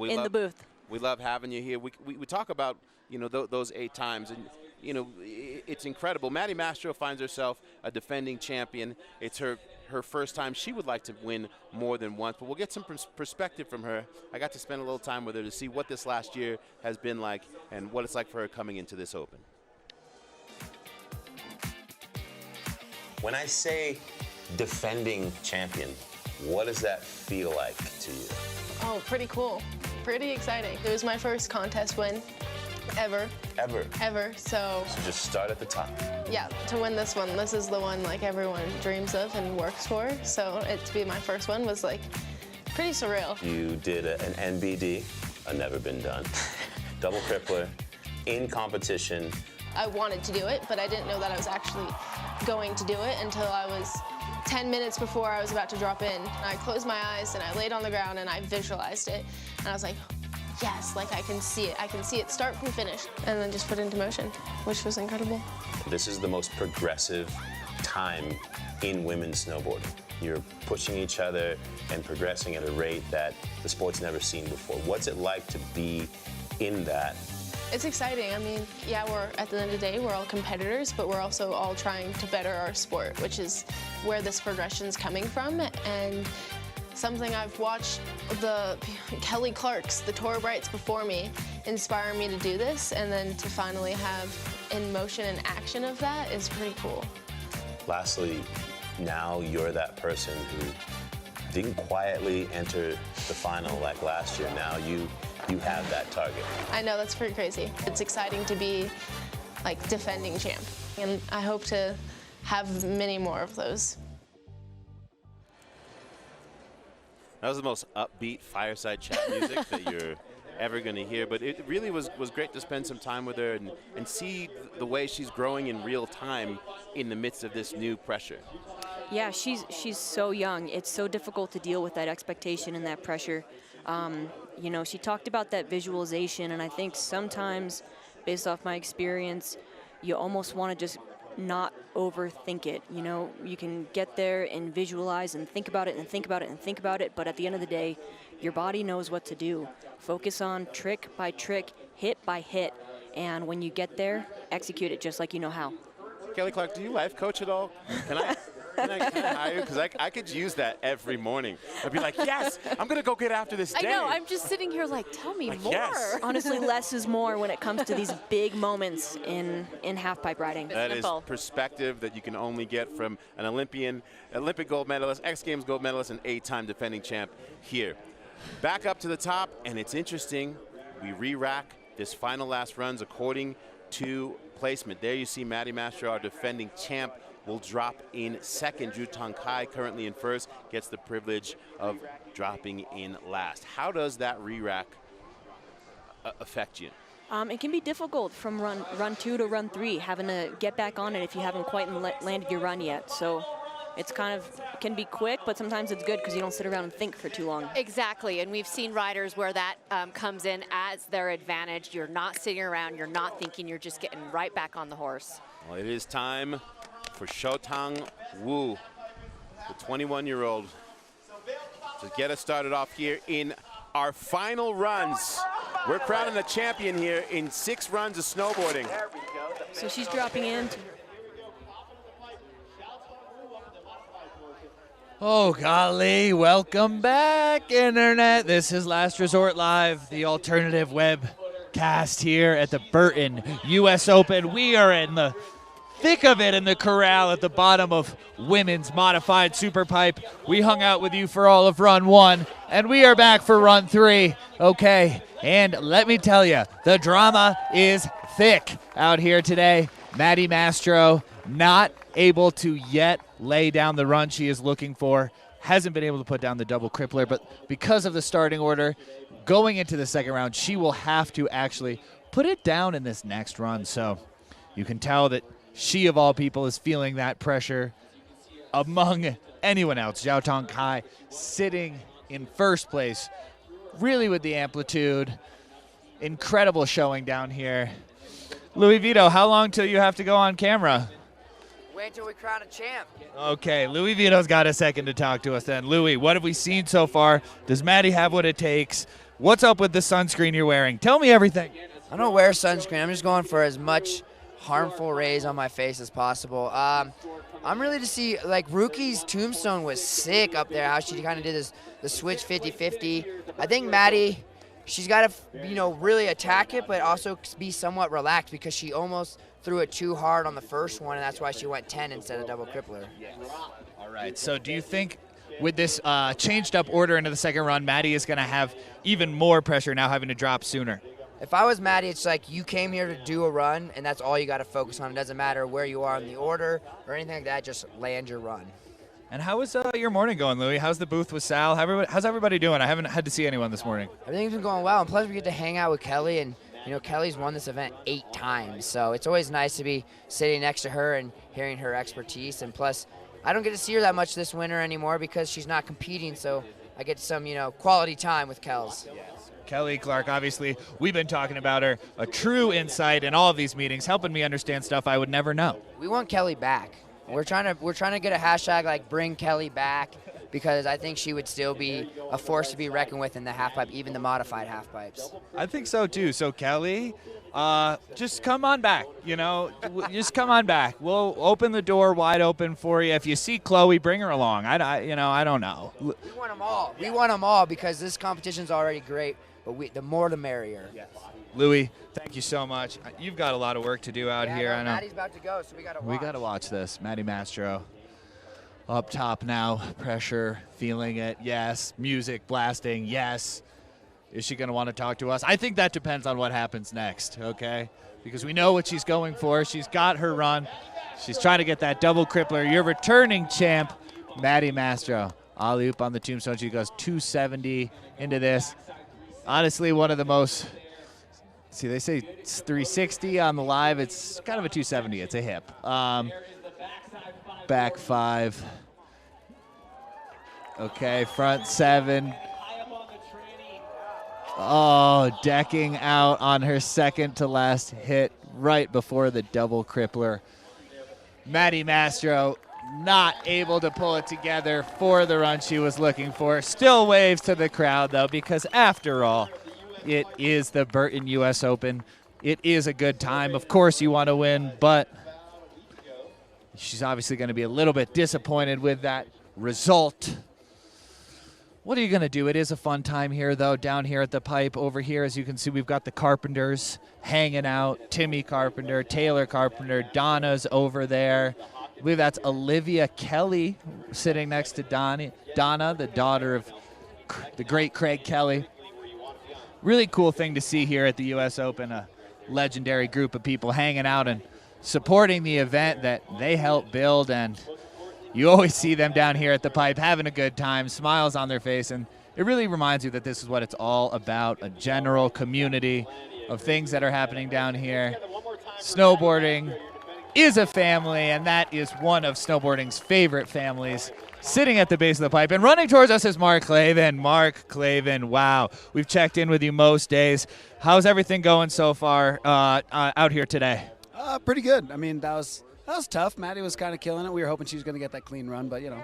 in the booth. We love having you here. We talk about, you know, those 8 times, and you know, it's incredible. Maddie Mastro finds herself a defending champion. It's her first time. She would like to win more than once, but we'll get some perspective from her. I got to spend a little time with her to see what this last year has been like and what it's like for her coming into this Open. When I say defending champion, what does that feel like to you? Oh, pretty cool. Pretty exciting. It was my first contest win ever. Ever, so just start at the top. Yeah, to win this one, this is the one like everyone dreams of and works for. So it to be my first one was like pretty surreal. You did an NBD, a never been done, double crippler, in competition. I wanted to do it, but I didn't know that I was actually going to do it until I was 10 minutes before I was about to drop in. I closed my eyes and I laid on the ground and I visualized it. And I was like, yes, like I can see it. I can see it start from finish. And then just put it into motion, which was incredible. This is the most progressive time in women's snowboarding. You're pushing each other and progressing at a rate that the sport's never seen before. What's it like to be in that? It's exciting. I mean, yeah, at the end of the day, we're all competitors, but we're also all trying to better our sport, which is where this progression's coming from. And something I've watched the Kelly Clarks, the Tora Brights before me, inspire me to do this, and then to finally have in motion and action of that is pretty cool. Lastly, now you're that person who didn't quietly enter the final like last year. Now you have that target. I know, that's pretty crazy. It's exciting to be like defending champ. And I hope to have many more of those. That was the most upbeat fireside chat music that you're ever going to hear, but it really was great to spend some time with her and see the way she's growing in real time in the midst of this new pressure. Yeah, she's so young. It's so difficult to deal with that expectation and that pressure. You know, she talked about that visualization, and I think sometimes, based off my experience, you almost want to just not overthink it. You know, you can get there and visualize and think about it and think about it and think about it, but at the end of the day, your body knows what to do. Focus on trick by trick, hit by hit, and when you get there, execute it just like you know how. Kelly Clark, do you life coach at all? Can I hire you? Because I could use that every morning. I'd be like, yes, I'm going to go get after this day. I know, I'm just sitting here like, tell me more. Yes. Honestly, less is more when it comes to these big moments in half-pipe riding. That is perspective that you can only get from an Olympic gold medalist, X Games gold medalist, and 8-time defending champ here. Back up to the top, and it's interesting. We re-rack this final last runs according to placement. There you see Maddie Mastro, our defending champ, will drop in second. Zhu Tongkai, currently in first, gets the privilege of dropping in last. How does that re-rack affect you? It can be difficult from run 2 to run 3, having to get back on it if you haven't quite landed your run yet. So it's kind of, can be quick, but sometimes it's good because you don't sit around and think for too long. Exactly, and we've seen riders where that comes in as their advantage. You're not sitting around, you're not thinking, you're just getting right back on the horse. Well, it is time for Shoutang Wu, the 21-year-old, to get us started off here in our final runs. We're crowning a champion here in 6 runs of snowboarding. So she's dropping in. Oh, golly, welcome back, Internet. This is Last Resort Live, the alternative webcast here at the Burton U.S. Open. We are in the thick of it in the corral at the bottom of women's modified Superpipe. We hung out with you for all of run 1, and we are back for run 3. Okay, and let me tell you, the drama is thick out here today. Maddie Mastro not able to yet lay down the run she is looking for. Hasn't been able to put down the double crippler, but because of the starting order, going into the second round, she will have to actually put it down in this next run. So you can tell that she, of all people, is feeling that pressure among anyone else. Zhao Tongkai sitting in first place, really with the amplitude. Incredible showing down here. Louie, Vito, how long till you have to go on camera? Wait until we crown a champ. Okay, Louie Vito's got a second to talk to us then. Louie, what have we seen so far? Does Maddie have what it takes? What's up with the sunscreen you're wearing? Tell me everything. I don't wear sunscreen. I'm just going for as much harmful rays on my face as possible. I'm really to see, like, Rookie's tombstone was sick up there, how she kind of did the switch 50-50. I think Maddie, she's got to, you know, really attack it, but also be somewhat relaxed because she almost threw it too hard on the first one, and that's why she went 10 instead of double crippler. All right, so do you think with this changed up order into the second run, Maddie is going to have even more pressure now having to drop sooner? If I was Maddie, it's like you came here to do a run, and that's all you got to focus on. It doesn't matter where you are in the order or anything like that, just land your run. And how was your morning going, Louie? How's the booth with Sal? How's everybody doing? I haven't had to see anyone this morning. Everything's been going well, and plus we get to hang out with Kelly, and you know, Kelly's won this event 8 times, so it's always nice to be sitting next to her and hearing her expertise. And plus, I don't get to see her that much this winter anymore because she's not competing, so I get some, you know, quality time with Kels. Kelly Clark, obviously, we've been talking about her, a true insight in all of these meetings, helping me understand stuff I would never know. We want Kelly back. We're trying to get a hashtag like bring Kelly back, because I think she would still be a force to be reckoned with in the halfpipe, even the modified halfpipes. I think so too. So Kelly, just come on back. You know, just come on back. We'll open the door wide open for you. If you see Chloe, bring her along. I don't know. We want them all. We want them all because this competition's already great, but the more the merrier. Yes. Louie, thank you so much. You've got a lot of work to do out here. I know. Maddie's about to go, so we gotta watch. We gotta watch this. Maddie Mastro up top now. Pressure, feeling it. Yes. Music blasting. Yes. Is she gonna want to talk to us? I think that depends on what happens next. Okay. because we know what she's going for. She's got her run. She's trying to get that double crippler. Your returning champ, Maddie Mastro. Alley-oop on the tombstone. She goes 270 into this. Honestly, one of the most, see, they say it's 360 on the live. It's kind of a 270. It's a hip. Back 5. Okay, front 7. Oh, decking out on her second to last hit right before the double crippler. Maddie Mastro not able to pull it together for the run she was looking for. Still waves to the crowd, though, because after all, it is the Burton U.S. Open. It is a good time. Of course you want to win, but she's obviously going to be a little bit disappointed with that result. What are you going to do? It is a fun time here, though, down here at the pipe. Over here, as you can see, we've got the Carpenters hanging out. Timmy Carpenter, Taylor Carpenter, Donna's over there. I believe that's Olivia Kelly sitting next to Donna, the daughter of the great Craig Kelly. Really cool thing to see here at the U.S. Open, a legendary group of people hanging out and supporting the event that they helped build, and you always see them down here at the pipe having a good time, smiles on their face, and it really reminds you that this is what it's all about, a general community of things that are happening down here. Snowboarding is a family, and that is one of snowboarding's favorite families. Sitting at the base of the pipe and running towards us is Mark Clavin. Mark Clavin, wow. We've checked in with you most days. How's everything going so far out here today? Pretty good. I mean, that was tough. Maddie was kind of killing it. We were hoping she was going to get that clean run, but, you know,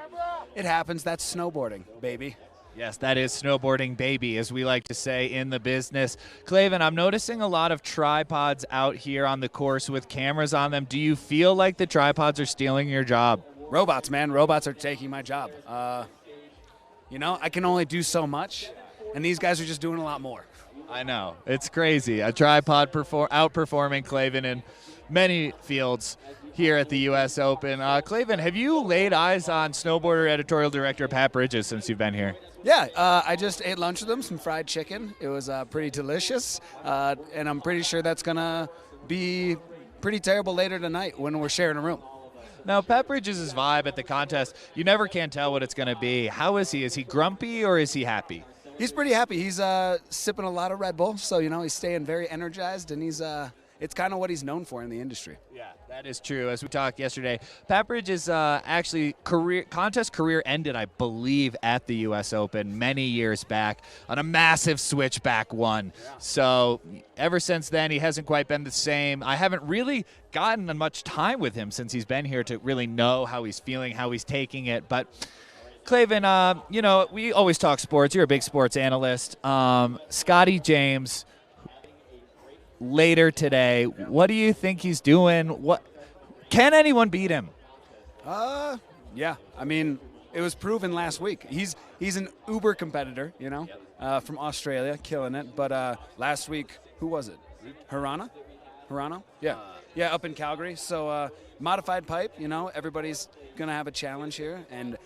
it happens. That's snowboarding, baby. Yes, that is snowboarding, baby, as we like to say in the business. Clavin, I'm noticing a lot of tripods out here on the course with cameras on them. Do you feel like the tripods are stealing your job? Robots, man. Robots are taking my job. You know, I can only do so much, and these guys are just doing a lot more. I know. It's crazy. A tripod outperforming Clavin in many fields here at the U.S. Open. Clavin, have you laid eyes on snowboarder editorial director Pat Bridges since you've been here? Yeah, I just ate lunch with them, some fried chicken. It was pretty delicious, and I'm pretty sure that's going to be pretty terrible later tonight when we're sharing a room. Now, Pat Bridges' vibe at the contest, you never can tell what it's going to be. How is he? Is he grumpy or is he happy? He's pretty happy. He's sipping a lot of Red Bull, so, you know, he's staying very energized, and it's kind of what he's known for in the industry. Yeah, that is true. As we talked yesterday, Pat Bridges' actually contest career ended, I believe, at the U.S. Open many years back on a massive switchback one. Yeah. So ever since then, he hasn't quite been the same. I haven't really gotten much time with him since he's been here to really know how he's feeling, how he's taking it. But Clavin, you know, we always talk sports. You're a big sports analyst. Scotty James, later today, what do you think he's doing? What can anyone beat him? Yeah. I mean, it was proven last week. He's an uber competitor, you know, from Australia, killing it. But last week, who was it? Hirano? Yeah. Yeah, up in Calgary. So modified pipe, you know, everybody's going to have a challenge here. And,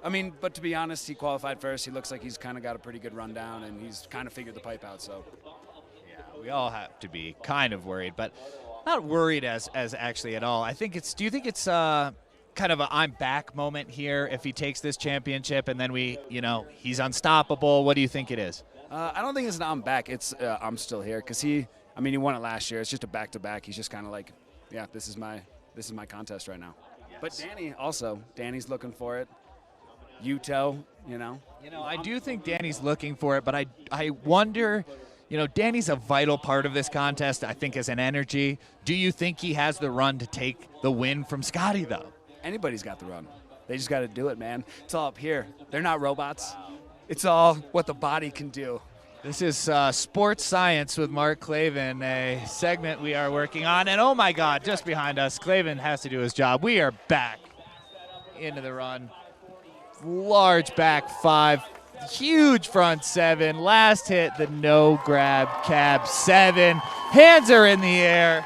I mean, but to be honest, he qualified first. He looks like he's kind of got a pretty good rundown, and he's kind of figured the pipe out, so. We all have to be kind of worried, but not worried as actually at all. I think do you think it's kind of a I'm back moment here if he takes this championship and then he's unstoppable? What do you think it is? I don't think it's an I'm back. It's I'm still here because he won it last year. It's just a back-to-back. He's just kind of like, yeah, this is my contest right now. Yes. But Danny's looking for it. Yuto, you know. I do think Danny's looking for it, but I wonder. You know, Danny's a vital part of this contest, I think, as an energy. Do you think he has the run to take the win from Scotty, though? Anybody's got the run. They just got to do it, man. It's all up here. They're not robots. It's all what the body can do. This is Sports Science with Mark Clavin, a segment we are working on. And, oh, my God, just behind us, Clavin has to do his job. We are back into the run. Large back 5. Huge front 7. Last hit, the no grab cab 7. Hands are in the air.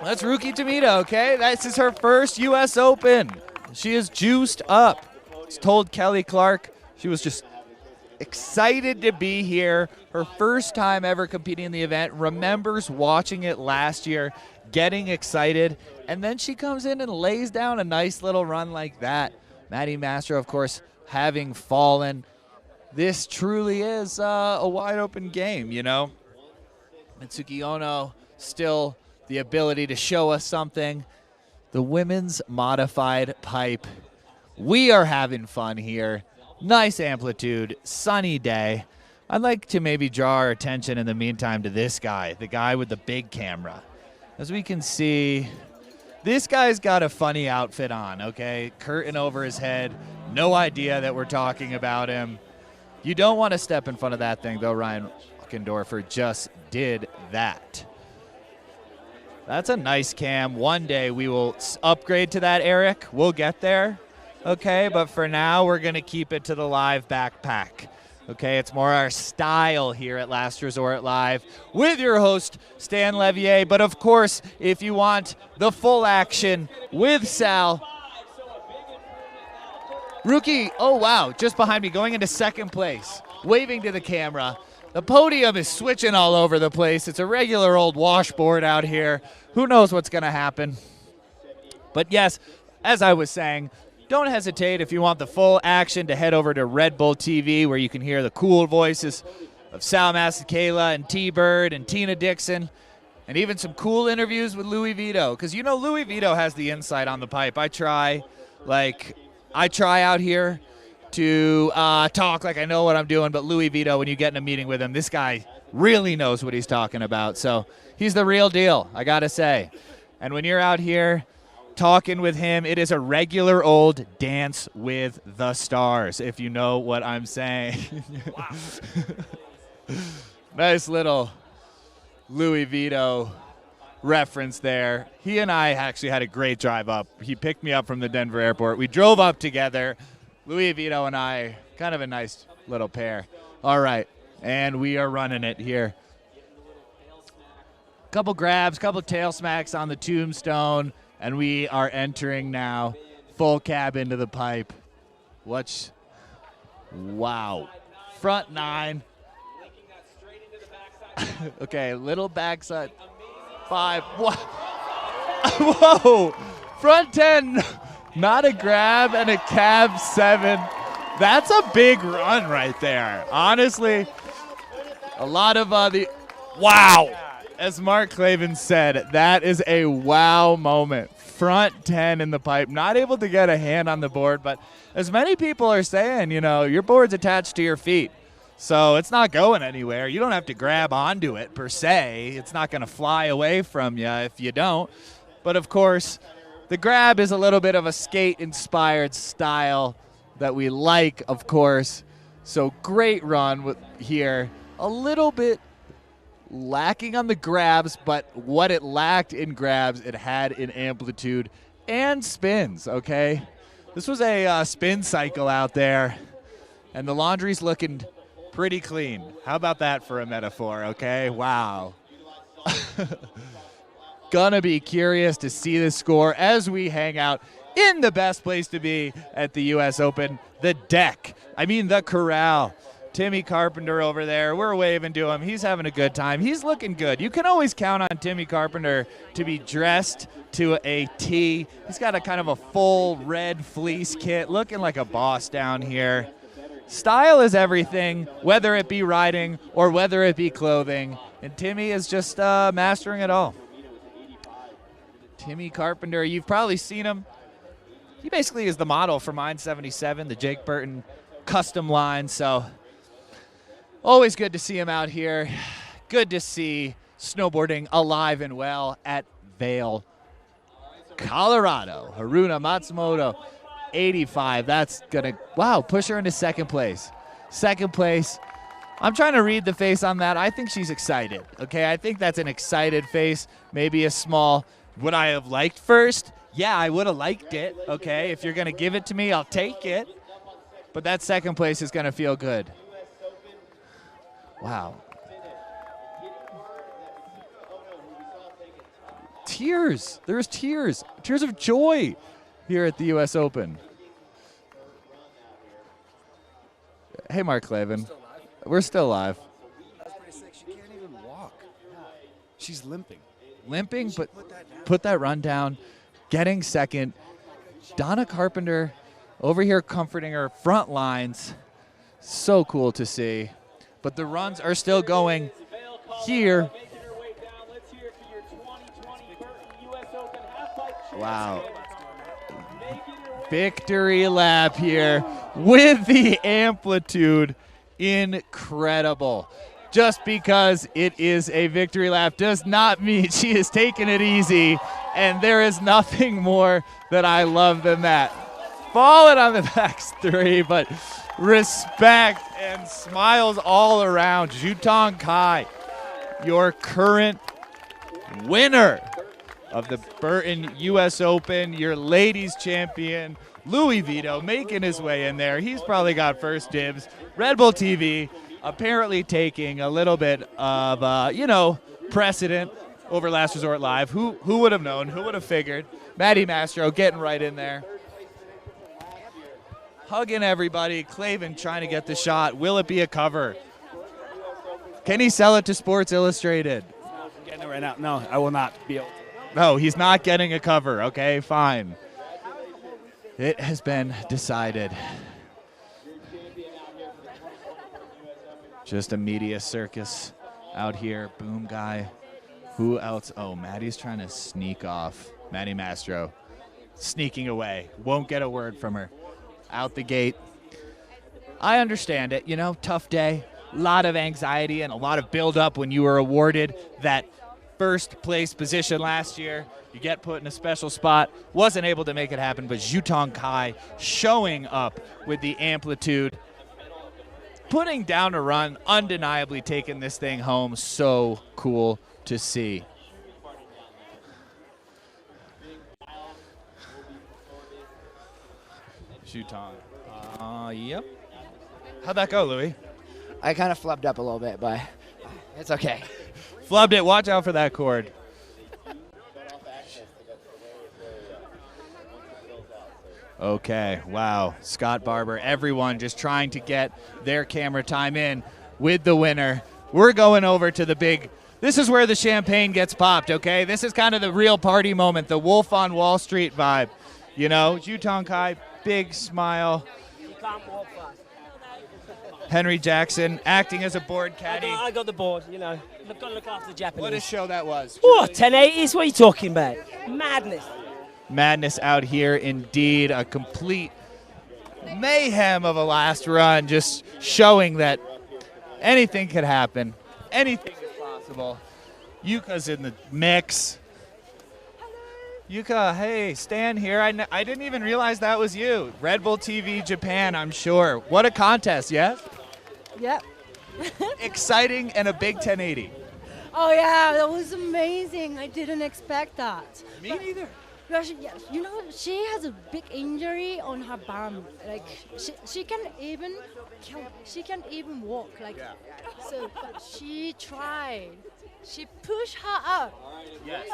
That's Rookie Tomita, okay? This is her first U.S. Open. She is juiced up. Told Kelly Clark she was just excited to be here. Her first time ever competing in the event. Remembers watching it last year, getting excited, and then she comes in and lays down a nice little run like that. Maddie Mastro, of course, having fallen. This truly is a wide open game, you know. Mitsuki Ono still the ability to show us something. The women's modified pipe. We are having fun here. Nice amplitude, sunny day. I'd like to maybe draw our attention in the meantime to this guy, the guy with the big camera. As we can see, this guy's got a funny outfit on, okay? Curtain over his head. No idea that we're talking about him. You don't want to step in front of that thing, though. Ryan Walkendorfer just did that. That's a nice cam. One day we will upgrade to that, Eric. We'll get there, okay? But for now, we're going to keep it to the live backpack. Okay, it's more our style here at Last Resort Live with your host, Stan Leveille. But of course, if you want the full action with Sal, rookie, oh wow, just behind me, going into second place, waving to the camera. The podium is switching all over the place. It's a regular old washboard out here. Who knows what's going to happen? But yes, as I was saying, don't hesitate if you want the full action to head over to Red Bull TV, where you can hear the cool voices of Sal Masekela and T-Bird and Tina Dixon, and even some cool interviews with Louie Vito. Because you know Louie Vito has the insight on the pipe. I try out here to talk like I know what I'm doing, but Louie Vito, when you get in a meeting with him, this guy really knows what he's talking about. So he's the real deal, I got to say. And when you're out here talking with him, it is a regular old Dance with the Stars, if you know what I'm saying. Wow. Nice little Louie Vito reference there. He and I actually had a great drive up. He picked me up from the Denver airport. We drove up together. Louie Vito and I, kind of a nice little pair. All right, and we are running it here. Couple grabs, couple tail smacks on the tombstone, and we are entering now full cab into the pipe. Wow. Front 9. Okay, little backside 5. Whoa. Front 10. Not a grab and a cab 7. That's a big run right there. Honestly, a lot of wow. As Mark Clavin said, that is a wow moment. Front 10 in the pipe. Not able to get a hand on the board, but as many people are saying, you know, your board's attached to your feet. So it's not going anywhere. You don't have to grab onto it per se. It's not going to fly away from you if you don't. But of course, the grab is a little bit of a skate-inspired style that we like, of course. So great run here. A little bit lacking on the grabs, but what it lacked in grabs, it had in amplitude and spins, okay? This was a spin cycle out there, and the laundry's looking pretty clean. How about that for a metaphor, okay? Wow. Gonna be curious to see the score as we hang out in the best place to be at the U.S. Open, the deck. I mean, the corral. Timmy Carpenter over there. We're waving to him. He's having a good time. He's looking good. You can always count on Timmy Carpenter to be dressed to a T. He's got a kind of a full red fleece kit, looking like a boss down here. Style is everything, whether it be riding or whether it be clothing. And Timmy is just mastering it all. Timmy Carpenter, you've probably seen him. He basically is the model for Mine 77, the Jake Burton custom line. So always good to see him out here. Good to see snowboarding alive and well at Vail, Colorado. Haruna Matsumoto, 85. That's going to, wow, push her into second place. Second place. I'm trying to read the face on that. I think she's excited, okay? I think that's an excited face, maybe a small. Would I have liked first? Yeah, I would have liked it, okay? If you're going to give it to me, I'll take it. But that second place is going to feel good. Wow. Tears. There's tears. Tears of joy here at the U.S. Open. Hey, Mark Clavin. We're still live. That's pretty sick. She can't even walk. She's limping. Limping, but put that run down. Getting second. Donna Carpenter over here comforting her front lines. So cool to see. But the runs are still going here. Wow. Victory lap here with the amplitude. Incredible. Just because it is a victory lap does not mean she is taking it easy, and there is nothing more that I love than that. Falling on the back three, but respect and smiles all around. Jutong Kai, your current winner of the Burton U.S. Open, your ladies champion. Louie Vito making his way in there. He's probably got first dibs. Red Bull TV apparently taking a little bit of, precedent over Last Resort Live. Who would have known? Who would have figured? Maddie Mastro getting right in there. Hugging everybody. Clavin trying to get the shot. Will it be a cover? Can he sell it to Sports Illustrated? I'm getting it right now. No, I will not be able to. No, he's not getting a cover. Okay, fine. It has been decided. Just a media circus out here. Boom guy. Who else? Oh, Maddie's trying to sneak off. Maddie Mastro sneaking away. Won't get a word from her. Out the gate. I understand it. Tough day. A lot of anxiety and a lot of build-up when you were awarded that first place position last year. You get put in a special spot. Wasn't able to make it happen, but Jutong Kai showing up with the amplitude. Putting down a run, undeniably taking this thing home. So cool to see. Jutong. Yep. How'd that go, Louie? I kind of flubbed up a little bit, but it's okay. Flubbed it. Watch out for that cord. Okay, wow. Scott Barber, everyone just trying to get their camera time in with the winner. We're going over to the big, this is where the champagne gets popped, okay? This is kind of the real party moment, the Wolf on Wall Street vibe. Jutong Kai, big smile. Henry Jackson acting as a board caddy. I got the board, I've got to look after the Japanese. What a show that was. What, 1080s? What are you talking about? Madness. Madness out here, indeed. A complete mayhem of a last run, just showing that anything could happen. Anything is possible. Yuka's in the mix. Yuka, hey, Stan here. I didn't even realize that was you. Red Bull TV Japan, I'm sure. What a contest, yes? Yep. Exciting and a big 1080. Oh, yeah, that was amazing. I didn't expect that. Me neither. Well, she has a big injury on her bum. Like she can't even walk. So but she tried. She pushed her up. Yes.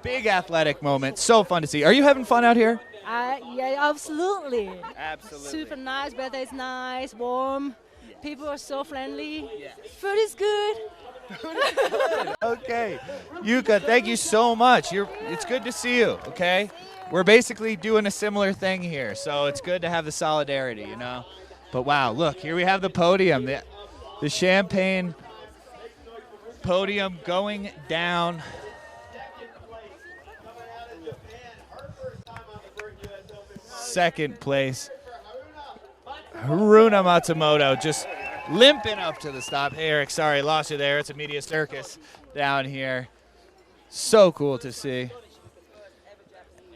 Big athletic moment. So fun to see. Are you having fun out here? Yeah, absolutely. Absolutely. Super nice. Weather is nice, warm. People are so friendly. Food is good. Okay. Yuka, thank you so much. It's good to see you, okay? We're basically doing a similar thing here, so it's good to have the solidarity, But wow, look, here we have the podium. The champagne podium going down. Second place. Haruna Matsumoto just limping up to the stop. Hey, Eric, sorry, lost you there. It's a media circus down here. So cool to see.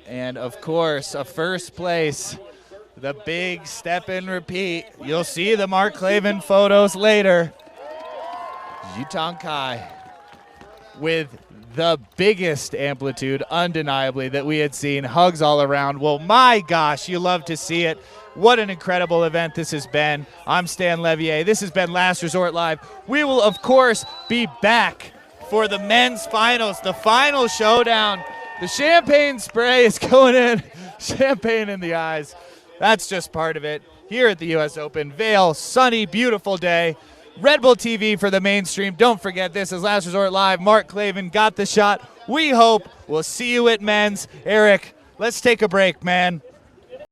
And, of course, a first place, the big step and repeat. You'll see the Mark Clavin photos later. Jutong Kai with the biggest amplitude, undeniably, that we had seen. Hugs all around. Well, my gosh, you love to see it. What an incredible event this has been. I'm Stan Leveille. This has been Last Resort Live. We will, of course, be back for the men's finals, the final showdown. The champagne spray is going in. Champagne in the eyes. That's just part of it. Here at the U.S. Open, Vail, sunny, beautiful day. Red Bull TV for the mainstream. Don't forget, this is Last Resort Live. Mark Clavin got the shot. We hope we'll see you at men's. Eric, let's take a break, man.